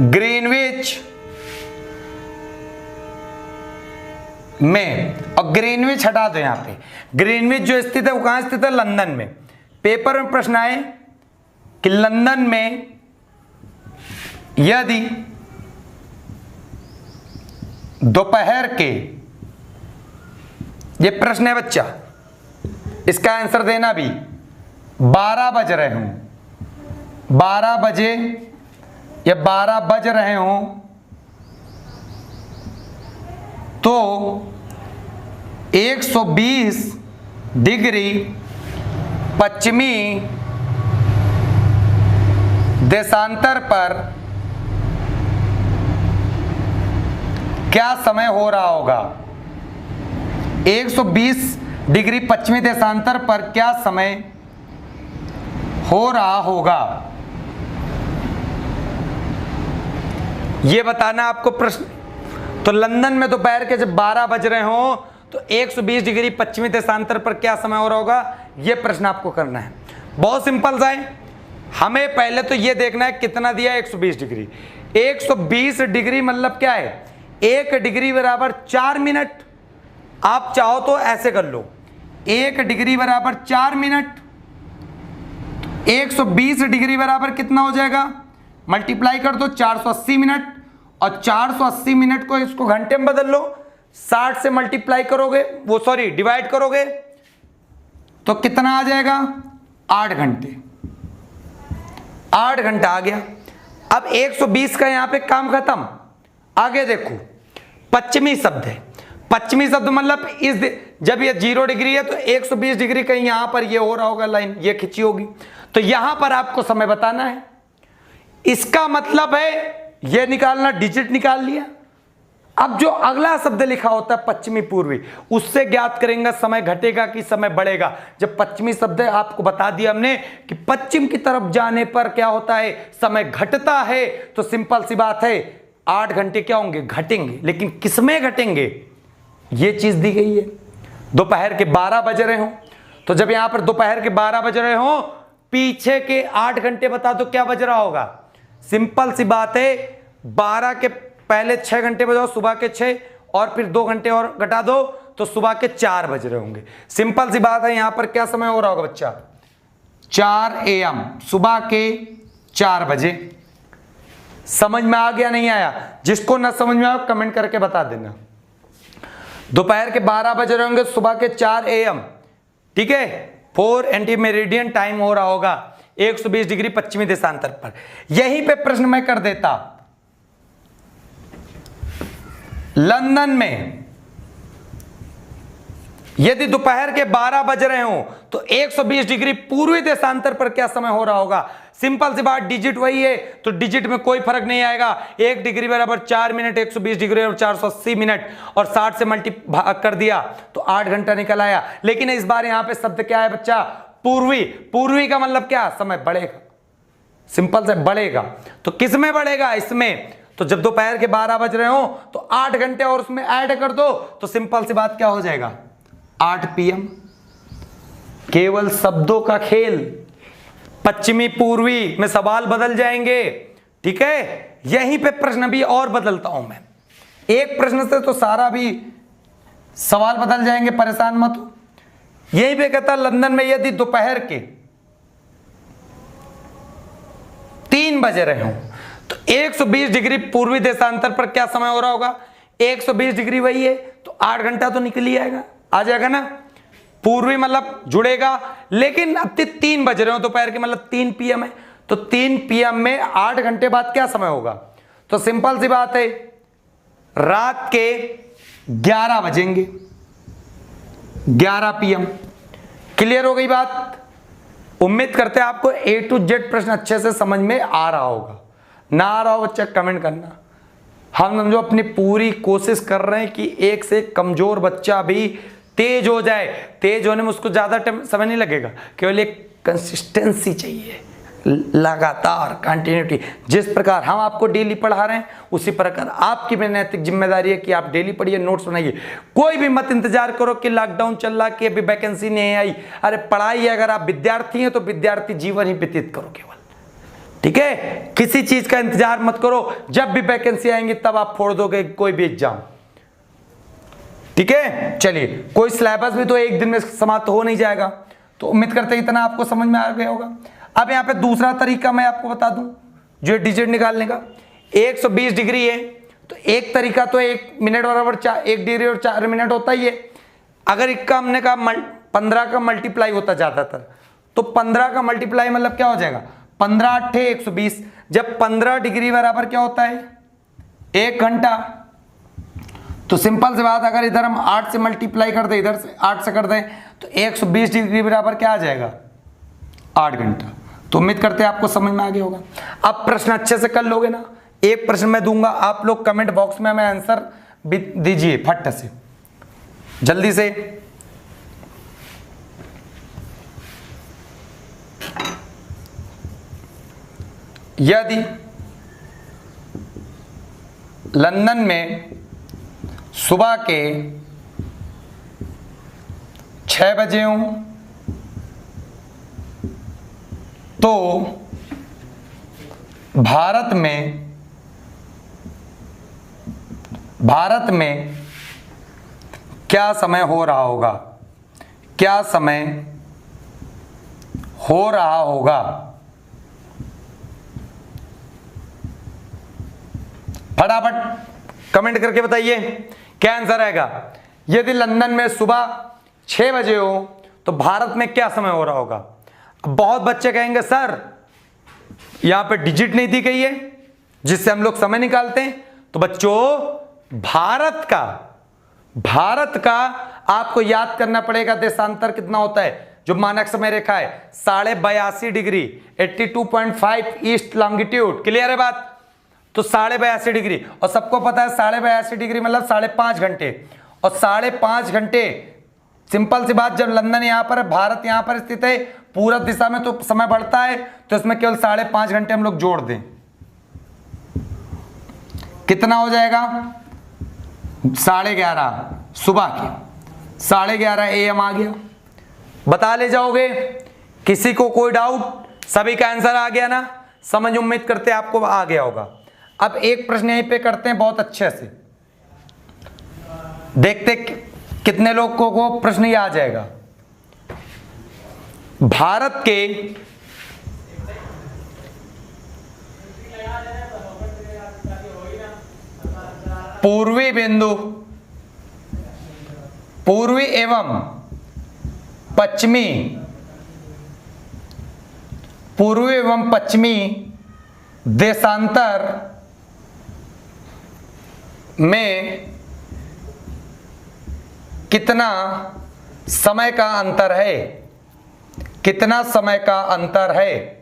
ग्रीनविच में, और ग्रीनविच हटा दो, यहां पे ग्रीनविच जो स्थित है वो कहां स्थित है, लंदन में। पेपर में प्रश्न आए कि लंदन में यदि दोपहर के, ये प्रश्न है बच्चा, इसका आंसर देना भी, 12 बज रहे हों, 12 बजे या 12 बज रहे हों तो 120 डिग्री पश्चिमी देशांतर पर क्या समय हो रहा होगा। 120 डिग्री पश्चिमी देशांतर पर क्या समय हो रहा होगा, यह बताना आपको प्रश्न। तो लंदन में दोपहर के जब 12 बज रहे हो तो 120 डिग्री पश्चिमी देशांतर पर क्या समय हो रहा होगा, यह प्रश्न आपको करना है। बहुत सिंपल सा है, हमें पहले तो यह देखना है कितना दिया, 120 डिग्री। 120 डिग्री मतलब क्या है, 1 डिग्री बराबर 4 मिनट। आप चाहो तो ऐसे कर लो, 1 डिग्री बराबर 4 मिनट, 120 डिग्री बराबर कितना हो जाएगा, मल्टीप्लाई कर दो 480 मिनट, और 480 मिनट को इसको घंटे में बदल लो, 60 से मल्टीप्लाई करोगे, वो सॉरी डिवाइड करोगे तो कितना आ जाएगा, 8 घंटे। 8 घंटा आ गया। अब 120 का यहां पे काम खत्म। आगे देखो, पश्चिमी शब्द है, पश्चिमी शब्द मतलब जब ये 0 डिग्री है तो 120 डिग्री कहीं यहां पर ये हो रहा होगा, लाइन ये खिंची होगी, तो यहां पर आपको समय बताना है। इसका मतलब है ये निकालना, डिजिट निकाल लिया। अब जो अगला शब्द लिखा होता है पश्चिमी पूर्वी, उससे ज्ञात करेंगे समय घटेगा कि समय बढ़ेगा। जब पश्चिमी शब्द है आपको बता दिया हमने कि पश्चिम की तरफ जाने पर क्या होता है, समय घटता है, तो सिंपल सी बात है 8 घंटे क्या होंगे, घटेंगे। लेकिन किसमें घटेंगे, ये चीज दी गई है। दोपहर के 12 बज रहे हो, तो जब यहां पर दोपहर के 12 बज रहे हो, पीछे के 8 घंटे बता दो क्या बज रहा होगा। सिंपल सी बात है, 12 के पहले 6 घंटे बजाओ, सुबह के 6, और फिर 2 घंटे और घटा दो तो सुबह के 4 बज रहे होंगे। सिंपल सी बात है, यहां पर क्या समय हो रहा होगा बच्चा, 4 AM, सुबह के 4 बजे। समझ में आ गया नहीं आया, जिसको ना समझ में आया कमेंट करके बता देना। दोपहर के 12 बज रहे होंगे, सुबह के 4 AM, ठीक है, 4 एंटी मेरिडियन टाइम हो रहा होगा 120 डिग्री पश्चिमी देशांतर पर। यहीं पे प्रश्न मैं कर देता, लंदन में यदि दोपहर के 12 बज रहे हो तो 120 डिग्री पूर्वी देशांतर पर क्या समय हो रहा होगा। सिंपल सी बात, डिजिट वही है तो डिजिट में कोई फर्क नहीं आएगा। 1 डिग्री बराबर 4 मिनट, 120 डिग्री और 480 मिनट, और 60 से मल्टी भाग कर दिया तो 8 घंटा निकल आया। लेकिन इस बार यहां पे शब्द क्या है बच्चा, पूर्वी। पूर्वी का मतलब क्या, समय बढ़ेगा, सिंपल से बढ़ेगा। तो किस में बढ़ेगा, इसमें। तो जब दोपहर के 12 बज रहे हो तो 8 घंटे और उसमें ऐड कर दो तो सिंपल सी बात क्या हो जाएगा, 8 PM। केवल शब्दों का खेल, पश्चिमी पूर्वी में सवाल बदल जाएंगे, ठीक है। यहीं पे प्रश्न भी और बदलता हूं मैं, एक प्रश्न से तो सारा भी सवाल बदल जाएंगे, परेशान मत हो। यहीं पे कहता लंदन में यदि दोपहर के 3 बजे रहे हो तो 120 डिग्री पूर्वी देशांतर पर क्या समय हो रहा होगा। 120 डिग्री वही है तो 8 घंटा तो निकल ही आएगा, आ जाएगा ना। पूर्वी मतलब जुड़ेगा, लेकिन अब 3 बज रहे हो दोपहर के, मतलब 3 PM है, तो 3 PM में 8 घंटे बाद क्या समय होगा। तो सिंपल सी बात है, रात के 11 बजेंगे, 11 PM। क्लियर हो गई बात। उम्मीद करते हैं आपको A to Z प्रश्न अच्छे से समझ में आ रहा होगा। ना आ रहा हो बच्चा कमेंट करना। हम समझो अपनी पूरी कोशिश कर रहे हैं कि एक से कमजोर बच्चा भी तेज हो जाए। तेज होने में उसको ज्यादा समय नहीं लगेगा, केवल एक कंसिस्टेंसी चाहिए, लगातार कंटिन्यूटी, जिस प्रकार हम आपको डेली पढ़ा रहे हैं उसी प्रकार आपकी भी नैतिक जिम्मेदारी है कि आप डेली पढ़िए, नोट्स बनाइए। कोई भी मत इंतजार करो कि लॉकडाउन चल रहा कि अभी वैकेंसी नहीं आई। अरे पढ़ाई, अगर आप विद्यार्थी हैं तो विद्यार्थी जीवन ही व्यतीत करो केवल, ठीक है। किसी चीज का इंतजार मत करो, जब भी वैकेंसी आएंगी तब आप फोड़ दोगे कोई भी एग्जाम, ठीक है। चलिए, कोई सिलेबस भी तो एक दिन में समाप्त हो नहीं जाएगा, तो उम्मीद करते हैं इतना आपको समझ में आ गया होगा। अब यहाँ पे दूसरा तरीका मैं आपको बता दूं जो डिजिट निकालने का। 120 डिग्री है तो एक तरीका तो 1 मिनट बराबर 1 डिग्री और 4 मिनट होता ही है। अगर इसका हमने कहा 15 का मल्टीप्लाई होता ज्यादातर, तो 15 का मल्टीप्लाई मतलब क्या हो जाएगा, 15 8 120। जब 15 डिग्री बराबर क्या होता है, 1 घंटा। तो सिंपल सी बात, अगर इधर हम 8 से मल्टीप्लाई कर दें, इधर से 8 से कर दें, तो 120 डिग्री बराबर क्या आ जाएगा, 8 घंटा। तो उम्मीद करते हैं आपको समझ में आ गया होगा। अब प्रश्न अच्छे से कर लोगे ना। एक प्रश्न मैं दूंगा, आप लोग कमेंट बॉक्स में हमें आंसर दीजिए फट से, जल्दी से। यदि लंदन में सुबह के 6 बजे हूं तो भारत में क्या समय हो रहा होगा, क्या समय हो रहा होगा। फटाफट कमेंट करके बताइए क्या आंसर आएगा। यदि लंदन में सुबह 6 बजे हो तो भारत में क्या समय हो रहा होगा। अब बहुत बच्चे कहेंगे सर यहां पे डिजिट नहीं दी गई है जिससे हम लोग समय निकालते हैं। तो बच्चों भारत का आपको याद करना पड़ेगा देशांतर कितना होता है। जो मानक समय रेखा है 82.5 डिग्री 82.5 ईस्ट लॉन्गिट्यूड, क्लियर है बात। तो 82.5 डिग्री, और सबको पता है 82.5 डिग्री मतलब 5.5 घंटे, और 5.5 घंटे सिंपल सी बात, जब लंदन यहां पर है, भारत यहां पर स्थित है, पूरब दिशा में तो समय बढ़ता है, तो इसमें केवल 5.5 घंटे हम लोग जोड़ दें, कितना हो जाएगा 11:30 सुबह के 11:30 AM आ गया। बता ले जाओगे, किसी को कोई डाउट, सभी का आंसर आ गया ना, समझ उम्मीद करते आपको आ गया होगा। अब एक प्रश्न यहीं पे करते हैं बहुत अच्छे से, देखते कितने लोगों को प्रश्न ये आ जाएगा। भारत के पूर्वी एवं पश्चिमी देशांतर में कितना समय का अंतर है, कितना समय का अंतर है।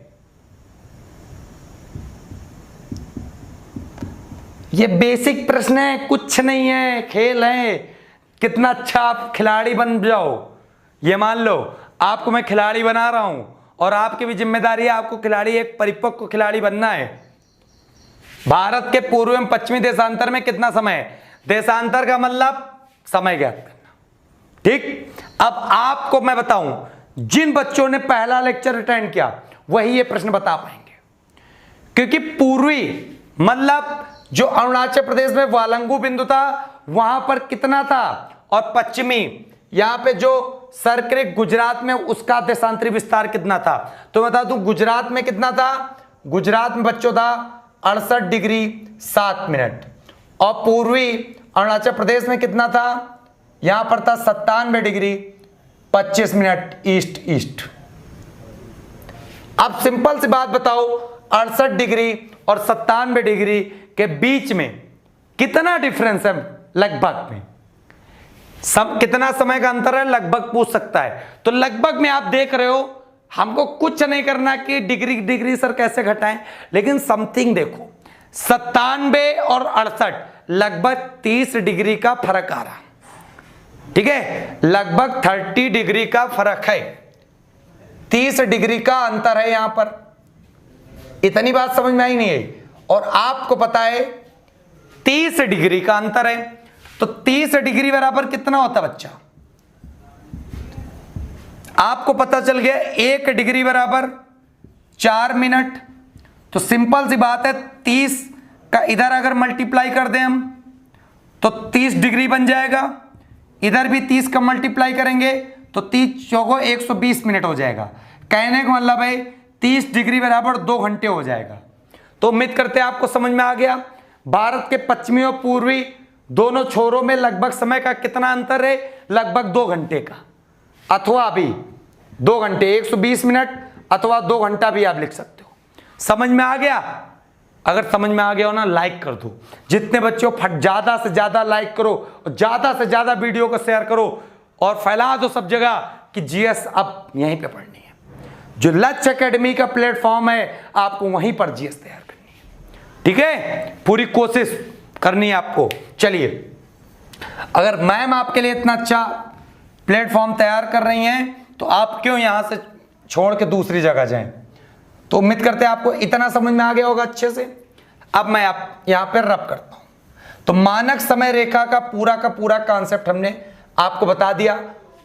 ये बेसिक प्रश्न है, कुछ नहीं है, खेल है। कितना अच्छा आप खिलाड़ी बन जाओ, ये मान लो आपको मैं खिलाड़ी बना रहा हूं, और आपकी भी जिम्मेदारी है आपको खिलाड़ी, एक परिपक्व खिलाड़ी बनना है। भारत के पूर्व एवं पश्चिमी देशांतर में कितना समय है, देशांतर का मतलब समय ज्ञात करना, ठीक। अब आपको मैं बताऊं, जिन बच्चों ने पहला लेक्चर अटेंड किया वही ये प्रश्न बता पाएंगे, क्योंकि पूर्वी मतलब जो अरुणाचल प्रदेश में वालंगू बिंदु था वहां पर कितना था, और पश्चिमी यहां पे जो सर्कल गुजरात में उसका देशांतरी विस्तार कितना था। तो बता दूं गुजरात में कितना था, गुजरात में बच्चों था 68 डिग्री 7 मिनट, और पूर्वी अरुणाचल प्रदेश में कितना था, यहां पर था 97 डिग्री 25 मिनट ईस्ट। अब सिंपल सी बात बताओ, 68 डिग्री और 97 डिग्री के बीच में कितना डिफरेंस है लगभग में, कितना समय का अंतर है लगभग पूछ सकता है। तो लगभग में आप देख रहे हो, हमको कुछ नहीं करना कि डिग्री सर कैसे घटाएं, लेकिन समथिंग देखो 97 और 68 लगभग 30 डिग्री का फर्क आ रहा, ठीक है, लगभग 30 डिग्री का फर्क है, 30 डिग्री का अंतर है यहां पर, इतनी बात समझ में आई नहीं है। और आपको पता है 30 डिग्री का अंतर है, तो 30 डिग्री बराबर कितना होता है बच्चा? आपको पता चल गया 1 डिग्री बराबर 4 मिनट। तो सिंपल सी बात है, 30 का इधर अगर मल्टीप्लाई कर दें हम तो 30 डिग्री बन जाएगा, इधर भी 30 का मल्टीप्लाई करेंगे तो 30 चौको 120 मिनट हो जाएगा। कहने का मतलब है 30 डिग्री बराबर 2 घंटे हो जाएगा। तो उम्मीद करते हैं आपको समझ में आ गया। भारत के पश्चिमी और पूर्वी दोनों छोरों में लगभग समय का कितना अंतर है? लगभग 2 घंटे का, अथवा अभी 2 घंटे 120 मिनट अथवा 2 घंटा भी आप लिख सकते हो। समझ में आ गया? अगर समझ में आ गया हो ना, लाइक कर दो। जितने बच्चों फट ज्यादा से ज्यादा लाइक करो और ज्यादा से ज्यादा वीडियो को शेयर करो और फैला दो सब जगह कि जीएस अब यहीं पे पढ़नी है। जो लक्ष्य एकेडमी का प्लेटफॉर्म है, आपको वहीं पर जीएस तैयार करनी है। ठीक है, पूरी कोशिश करनी है आपको। चलिए, अगर मैम आपके लिए इतना अच्छा प्लेटफॉर्म तैयार कर रही हैं तो आप क्यों यहां से छोड़ के दूसरी जगह जाएं? तो उम्मीद करते हैं आपको इतना समझ में आ गया होगा अच्छे से। अब मैं यहां पर रब करता हूं। तो मानक समय रेखा का पूरा कॉन्सेप्ट हमने आपको बता दिया।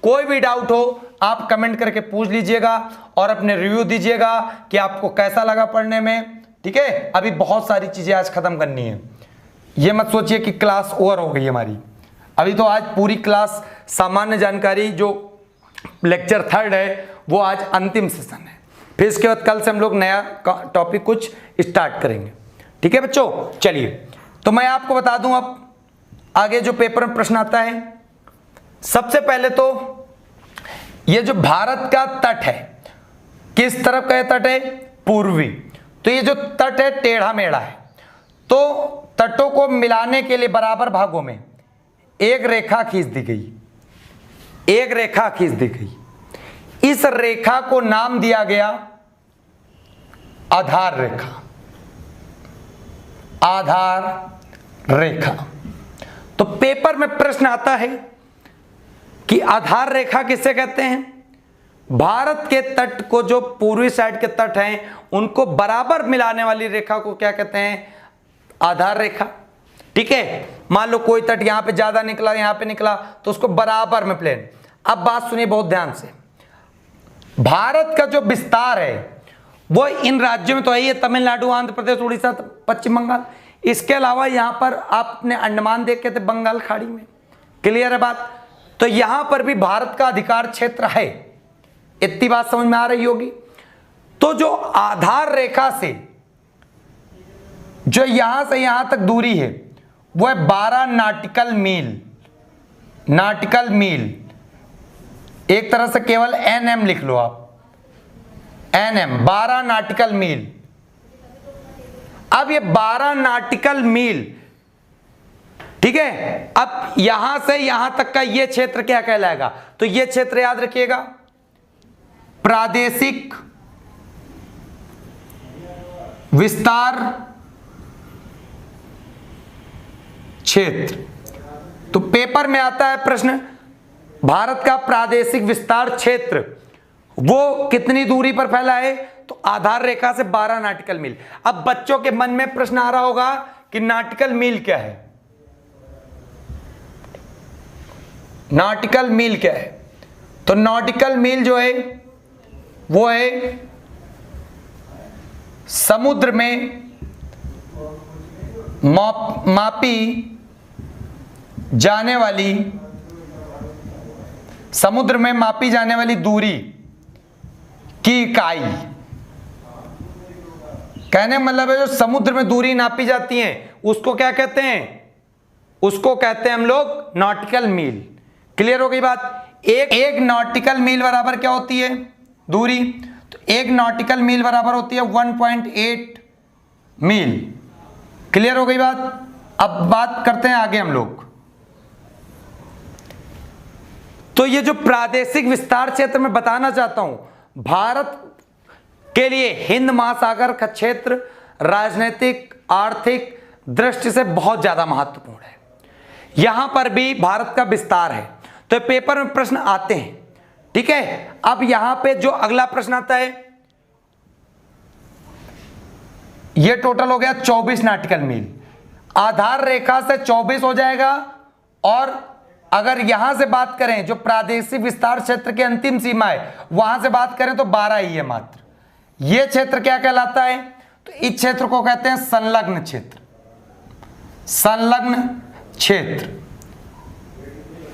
कोई भी डाउट हो आप कमेंट करके पूछ लीजिएगा और अपने रिव्यू दीजिएगा कि आपको कैसा लगा पढ़ने में। ठीक है, अभी बहुत सारी चीजें आज खत्म करनी है। ये मत सोचिए कि क्लास ओवर हो गई हमारी, अभी तो आज पूरी क्लास सामान्य जानकारी जो लेक्चर 3 है वो आज अंतिम सेशन है। फिर इसके बाद कल से हम लोग नया टॉपिक कुछ स्टार्ट करेंगे। ठीक है बच्चों, चलिए तो मैं आपको बता दूं अब आगे जो पेपर में प्रश्न आता है। सबसे पहले तो ये जो भारत का तट है, किस तरफ का तट है? पूर्वी। तो ये जो तट है टेढ़ा मेढ़ा है, तो तटों को मिलाने के लिए बराबर भागों में एक रेखा खींच दी गई, एक रेखा खींच दी गई। इस रेखा को नाम दिया गया आधार रेखा। आधार रेखा। तो पेपर में प्रश्न आता है कि आधार रेखा किसे कहते हैं? भारत के तट को, जो पूर्वी साइड के तट हैं, उनको बराबर मिलाने वाली रेखा को क्या कहते हैं? आधार रेखा। ठीक है, मान लो कोई तट यहां पे ज्यादा निकला, यहां पे निकला, तो उसको बराबर में प्लेन। अब बात सुनिए बहुत ध्यान से। भारत का जो विस्तार है वो इन राज्यों में तो है ही, तमिलनाडु, आंध्र प्रदेश, उड़ीसा, पश्चिम बंगाल। इसके अलावा यहां पर आप अपने अंडमान देखे थे, बंगाल खाड़ी में। क्लियर है बात? तो यहां पर भी भारत का अधिकार क्षेत्र है। इतनी बात समझ में आ रही होगी। तो जो आधार रेखा से जो यहां से यहां तक दूरी है वो है 12 नाटिकल मील। नाटिकल मील, एक तरह से केवल एनएम लिख लो आप, एनएम, 12 नाटिकल मील। अब ये 12 नाटिकल मील, ठीक है, अब यहां से यहां तक का ये क्षेत्र क्या कहलाएगा? तो ये क्षेत्र याद रखिएगा, प्रादेशिक विस्तार क्षेत्र। तो पेपर में आता है प्रश्न, भारत का प्रादेशिक विस्तार क्षेत्र वो कितनी दूरी पर फैला है? तो आधार रेखा से 12 नाटिकल मील। अब बच्चों के मन में प्रश्न आ रहा होगा कि नाटिकल मील क्या है? नाटिकल मील क्या है? तो नॉटिकल मील जो है वो है समुद्र में मापी जाने वाली, समुद्र में मापी जाने वाली दूरी की इकाई। कहने का मतलब है जो समुद्र में दूरी नापी जाती है उसको क्या कहते हैं? उसको कहते हैं हम लोग नॉटिकल मील। क्लियर हो गई बात? एक नॉटिकल मील बराबर क्या होती है? दूरी। तो एक नॉटिकल मील बराबर होती है 1.8 मील। क्लियर हो गई बात? अब बात करते हैं आगे हम लोग। तो ये जो प्रादेशिक विस्तार क्षेत्र में बताना चाहता हूं, भारत के लिए हिंद महासागर का क्षेत्र राजनीतिक आर्थिक दृष्टि से बहुत ज्यादा महत्वपूर्ण है। यहां पर भी भारत का विस्तार है। तो पेपर में प्रश्न आते हैं। ठीक है, अब यहां पे जो अगला प्रश्न आता है, ये टोटल हो गया 24 नॉटिकल मील। आधार रेखा से 24 हो जाएगा, और अगर यहां से बात करें जो प्रादेशिक विस्तार क्षेत्र की अंतिम सीमा है वहां से बात करें तो 12 ही है मात्र। यह क्षेत्र क्या कहलाता है? तो इस क्षेत्र को कहते हैं संलग्न क्षेत्र। संलग्न क्षेत्र।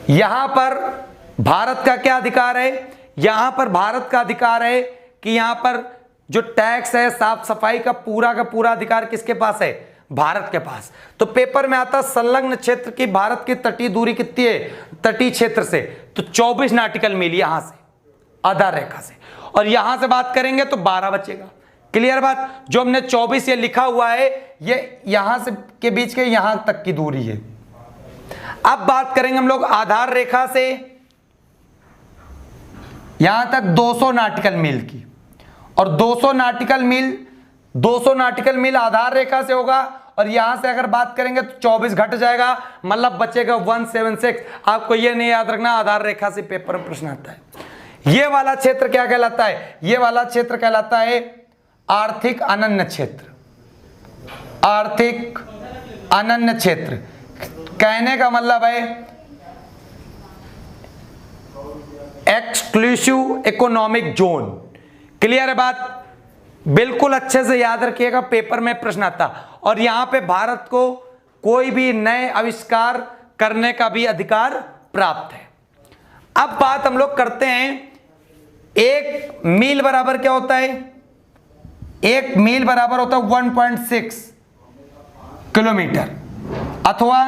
यहां पर भारत का क्या अधिकार है? यहां पर भारत का अधिकार है कि यहां पर जो टैक्स है, साफ सफाई का पूरा अधिकार किसके पास है? भारत के पास। तो पेपर में आता संलग्न क्षेत्र की भारत की तटीय दूरी कितनी है तटीय क्षेत्र से? तो 24 नॉटिकल मील यहां से, आधार रेखा से, और यहां से बात करेंगे तो 12 बचेगा। क्लियर बात? जो हमने 24 ये लिखा हुआ है ये यहां से के बीच के यहां तक की दूरी है। अब बात करेंगे हम लोग आधार रेखा से यहां तक 200 नॉटिकल मील की, और 200 नॉटिकल मील आधार रेखा से होगा, और यहां से अगर बात करेंगे तो 24 घट जाएगा, मतलब बचेगा 176। आपको ये नहीं याद रखना, आधार रेखा से पेपर में प्रश्न आता है। ये वाला क्षेत्र क्या कहलाता है? ये वाला क्षेत्र कहलाता है आर्थिक अनन्य क्षेत्र। आर्थिक अनन्य क्षेत्र कहने का मतलब है एक्सक्लूसिव इकोनॉमिक जोन। क्लियर है बात? बिल्कुल अच्छे से याद रखिएगा, पेपर में प्रश्न आता। और यहां पे भारत को कोई भी नए आविष्कार करने का भी अधिकार प्राप्त है। अब बात हम लोग करते हैं, एक मील बराबर क्या होता है? एक मील बराबर होता है 1.6 किलोमीटर अथवा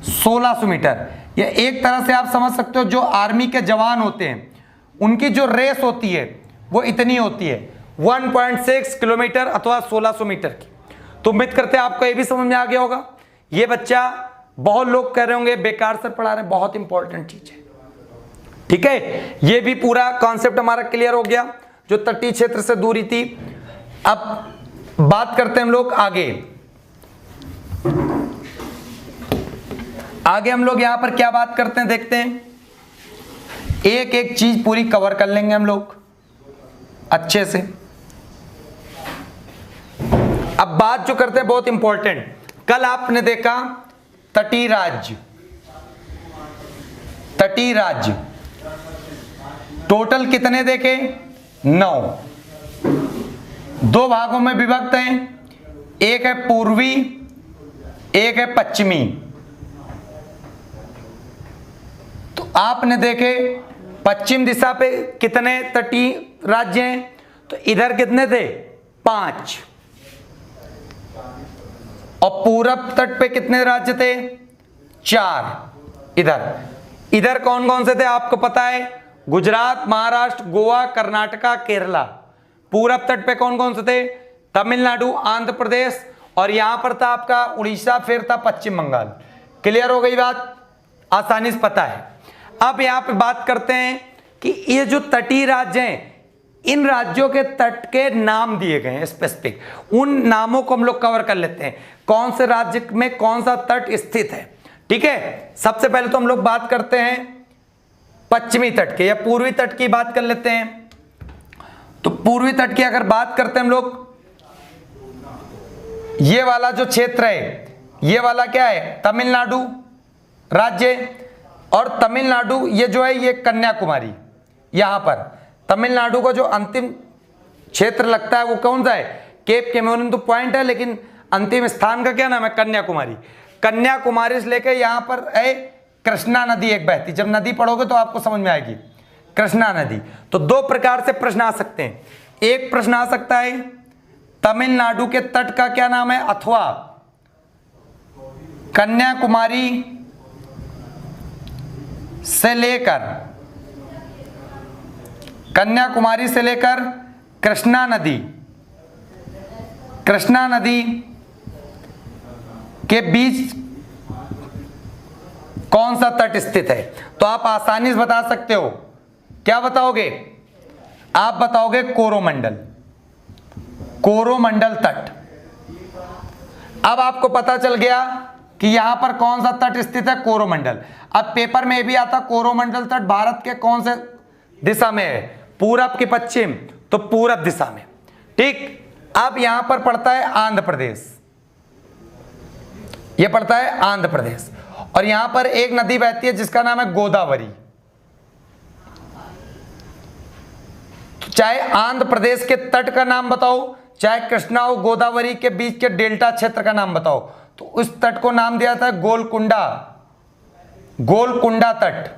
1600 मीटर। ये एक तरह से आप समझ सकते हो, जो आर्मी के जवान होते हैं उनकी जो रेस होती है वो इतनी होती है, 1.6 किलोमीटर अथवा 1600 मीटर की। तो उम्मीद करते हैं आपको ये भी समझ में आ गया होगा। ये बच्चा, बहुत लोग कह रहे होंगे बेकार सर पढ़ा रहे हैं, बहुत इंपॉर्टेंट चीज है। ठीक है, ये भी पूरा कॉन्सेप्ट हमारा क्लियर हो गया जो तटीय क्षेत्र से दूरी थी। अब बात करते हैं हम लोग आगे हम लोग यहां पर क्या बात करते हैं देखते हैं। एक एक चीज पूरी कवर कर लेंगे हम लोग अच्छे से। अब बात जो करते हैं बहुत इंपॉर्टेंट, कल आपने देखा तटीय राज्य टोटल कितने देखे? 9। 2 भागों में विभक्त हैं, एक है पूर्वी, एक है पश्चिमी। तो आपने देखे पश्चिम दिशा पे कितने तटीय राज्य हैं? तो इधर कितने थे? 5। और पूरब तट पे कितने राज्य थे? 4। इधर कौन कौन से थे आपको पता है? गुजरात, महाराष्ट्र, गोवा, कर्नाटका, केरला। पूरब तट पे कौन कौन से थे? तमिलनाडु, आंध्र प्रदेश, और यहां पर था आपका उड़ीसा, फिर था पश्चिम बंगाल। क्लियर हो गई बात? आसानी से पता है। अब यहां पे बात करते हैं कि ये जो तटीय राज्य हैं, इन राज्यों के तट के नाम दिए गए हैं स्पेसिफिक, उन नामों को हम लोग कवर कर लेते हैं, कौन से राज्य में कौन सा तट स्थित है। ठीक है, सबसे पहले तो हम लोग बात करते हैं पश्चिमी तट के या पूर्वी तट की बात कर लेते हैं। तो पूर्वी तट की अगर बात करते हैं हम लोग, ये वाला जो क्षेत्र है, ये वाला क्या है? तमिलनाडु राज्य, और तमिलनाडु ये जो है ये कन्याकुमारी। यहां पर तमिलनाडु का जो अंतिम क्षेत्र लगता है वो कौन सा है? केप कैमोरिन तो पॉइंट है, लेकिन अंतिम स्थान का क्या नाम है? कन्याकुमारी। कन्याकुमारी से लेकर यहां पर है कृष्णा नदी एक बहती, जब नदी पढ़ोगे तो आपको समझ में आएगी, कृष्णा नदी। तो 2 प्रकार से प्रश्न आ सकते हैं। एक प्रश्न आ सकता है तमिलनाडु के तट का क्या नाम है, अथवा कन्याकुमारी से लेकर कृष्णा नदी के बीच कौन सा तट स्थित है? तो आप आसानी से बता सकते हो। क्या बताओगे? आप बताओगे कोरोमंडल तट। अब आपको पता चल गया कि यहां पर कौन सा तट स्थित है? कोरोमंडल। अब पेपर में भी आता कोरोमंडल तट भारत के कौन से दिशा में है? पूरब की पश्चिम, तो पूरब दिशा में। ठीक, अब यहां पर पड़ता है आंध्र प्रदेश, यह पड़ता है आंध्र प्रदेश, और यहां पर एक नदी बहती है जिसका नाम है गोदावरी। तो चाहे आंध्र प्रदेश के तट का नाम बताओ, चाहे कृष्णा और गोदावरी के बीच के डेल्टा क्षेत्र का नाम बताओ, तो उस तट को नाम दिया था गोलकुंडा, गोलकुंडा तट।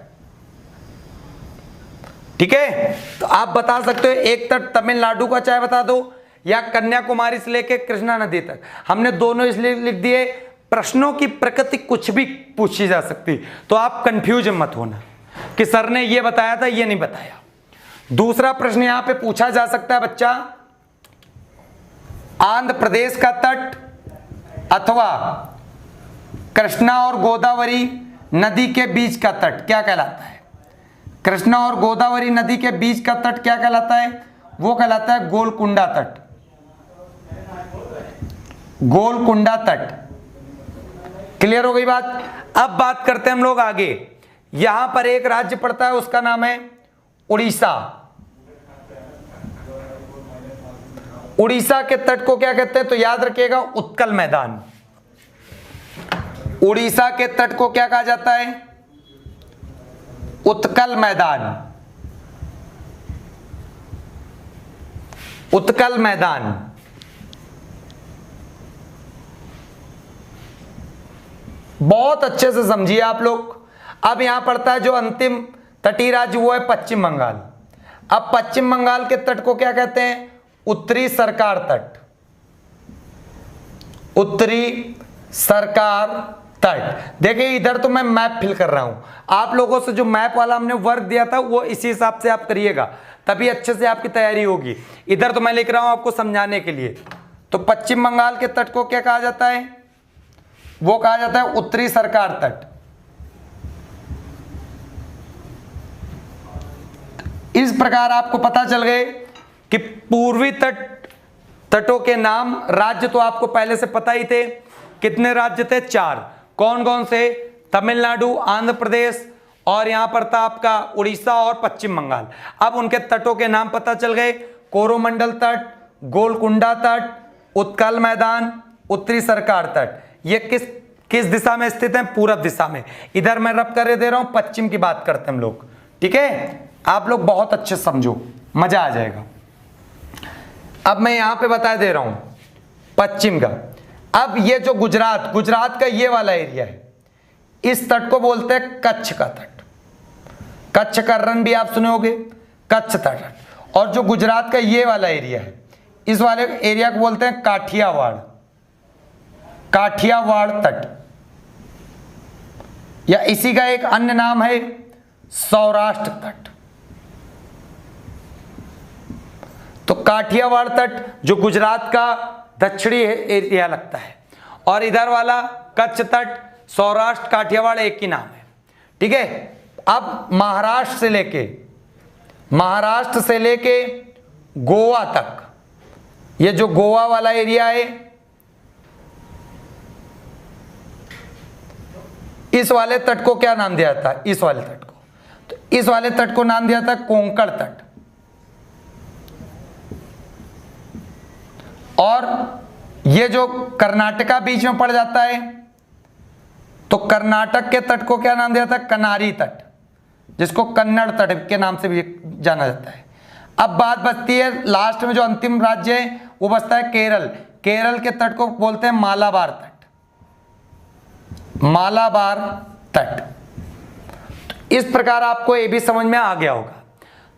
ठीक है, तो आप बता सकते हो एक तट तमिलनाडु का चाहे बता दो, या कन्याकुमारी से लेकर कृष्णा नदी तक। हमने दोनों इसलिए लिख दिए, प्रश्नों की प्रकृति कुछ भी पूछी जा सकती, तो आप कंफ्यूज मत होना कि सर ने ये बताया था ये नहीं बताया। दूसरा प्रश्न यहां पे पूछा जा सकता है बच्चा, आंध्र प्रदेश का तट अथवा कृष्णा और गोदावरी नदी के बीच का तट क्या कहलाता है? कृष्णा और गोदावरी नदी के बीच का तट क्या कहलाता है? वो कहलाता है गोलकुंडा तट, गोलकुंडा तट। क्लियर हो गई बात? अब बात करते हैं हम लोग आगे। यहां पर एक राज्य पड़ता है, उसका नाम है उड़ीसा। उड़ीसा के तट को क्या कहते हैं? तो याद रखिएगा उत्कल मैदान। उड़ीसा के तट को क्या कहा जाता है? उत्कल मैदान, उत्कल मैदान। बहुत अच्छे से समझिए आप लोग। अब यहां पड़ता है जो अंतिम तटीय राज्य, वो है पश्चिम बंगाल। अब पश्चिम बंगाल के तट को क्या कहते हैं? उत्तरी सरकार तट, उत्तरी सरकार तट। देखिए इधर तो मैं मैप फिल कर रहा हूं, आप लोगों से जो मैप वाला हमने वर्क दिया था वो इसी हिसाब से आप करिएगा, तभी अच्छे से आपकी तैयारी होगी। इधर तो मैं लिख रहा हूं आपको समझाने के लिए। तो पश्चिम बंगाल के तट को क्या कहा जाता है? वो कहा जाता है उत्तरी सरकार तट। इस प्रकार आपको पता चल गए कि पूर्वी तटों के नाम, राज्य तो आपको पहले से पता ही थे। कितने राज्य थे? 4। कौन कौन से? तमिलनाडु, आंध्र प्रदेश, और यहां पर था आपका उड़ीसा और पश्चिम बंगाल। अब उनके तटों के नाम पता चल गए, कोरोमंडल तट, गोलकुंडा तट, उत्कल मैदान, उत्तरी सरकार तट। ये किस दिशा में स्थित है? पूरब दिशा में। इधर मैं रब कर दे रहा हूं, पश्चिम की बात करते हैं हम लोग। ठीक है, आप लोग बहुत अच्छे समझो, मजा आ जाएगा। अब मैं यहां पे बता दे रहा हूं पश्चिम का। अब ये जो गुजरात का ये वाला एरिया है, इस तट को बोलते हैं कच्छ का तट। कच्छ का रण भी आप सुने होंगे, कच्छ तट। और जो गुजरात का ये वाला एरिया है, इस वाले एरिया को बोलते हैं काठियावाड़, काठियावाड़ तट, या इसी का एक अन्य नाम है सौराष्ट्र तट। तो काठियावाड़ तट जो गुजरात का दक्षिणी एरिया लगता है, और इधर वाला कच्छ तट, सौराष्ट्र, काठियावाड़ एक ही नाम है। ठीक है, अब महाराष्ट्र से लेके गोवा तक, ये जो गोवा वाला एरिया है, इस वाले तट को क्या नाम दिया था? इस वाले तट को, तो इस वाले तट को नाम दिया था कोंकण तट। और ये जो कर्नाटका बीच में पड़ जाता है, तो कर्नाटक के तट को क्या नाम दिया था? कनारी तट, जिसको कन्नड़ तट के नाम से भी जाना जाता है। अब बात बचती है लास्ट में, जो अंतिम राज्य है वो बचता है केरल। केरल के तट को बोलते हैं मालाबार तट, मालाबार तट। तो इस प्रकार आपको ये भी समझ में आ गया होगा।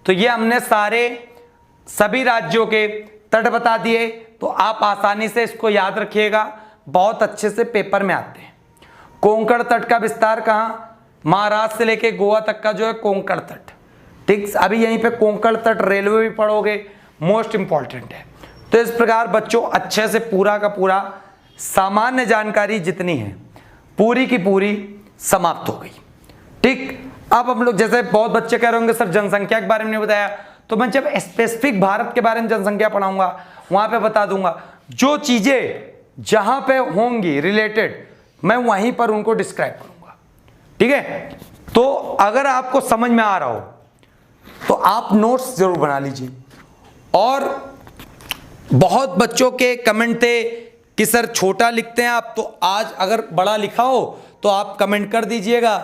तो ये हमने सभी राज्यों के तट बता दिए, तो आप आसानी से इसको याद रखिएगा, बहुत अच्छे से पेपर में आते हैं। कोंकण तट का विस्तार कहाँ? महाराष्ट्र से लेके गोवा तक का जो है कोंकण तट। ठीक, अभी यहीं पे कोंकण तट रेलवे भी पढ़ोगे, मोस्ट इंपॉर्टेंट है। तो इस प्रकार बच्चों अच्छे से पूरा का पूरा सामान्य जानकारी जितनी है पूरी की पूरी समाप्त हो गई। ठीक, अब हम लोग, जैसे बहुत बच्चे कह रहे होंगे सर जनसंख्या के बारे में नहीं बताया, तो मैं जब स्पेसिफिक भारत के बारे में जनसंख्या पढ़ाऊंगा वहां पे बता दूंगा। जो चीजें जहां पे होंगी रिलेटेड, मैं वहीं पर उनको डिस्क्राइब करूंगा। ठीक है, तो अगर आपको समझ में आ रहा हो तो आप नोट्स जरूर बना लीजिए। और बहुत बच्चों के कमेंट थे कि सर छोटा लिखते हैं आप, तो आज अगर बड़ा लिखा हो तो आप कमेंट कर दीजिएगा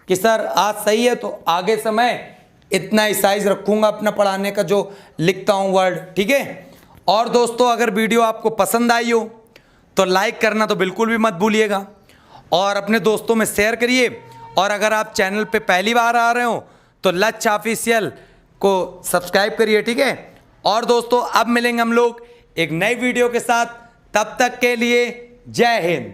कि सर आज सही है, तो आगे से मैं इतना ही साइज रखूंगा अपना पढ़ाने का जो लिखता हूं वर्ड, ठीक है। और दोस्तों अगर वीडियो आपको पसंद आई हो तो लाइक करना तो बिल्कुल भी मत भूलिएगा और अपने दोस्तों में शेयर करिए। और अगर आप चैनल पे पहली बार आ रहे हो तो लक्ष्य ऑफिशियल को सब्सक्राइब करिए, ठीक है। और दोस्तों अब मिलेंगे हम लोग एक नई वीडियो के साथ, तब तक के लिए जय हिंद।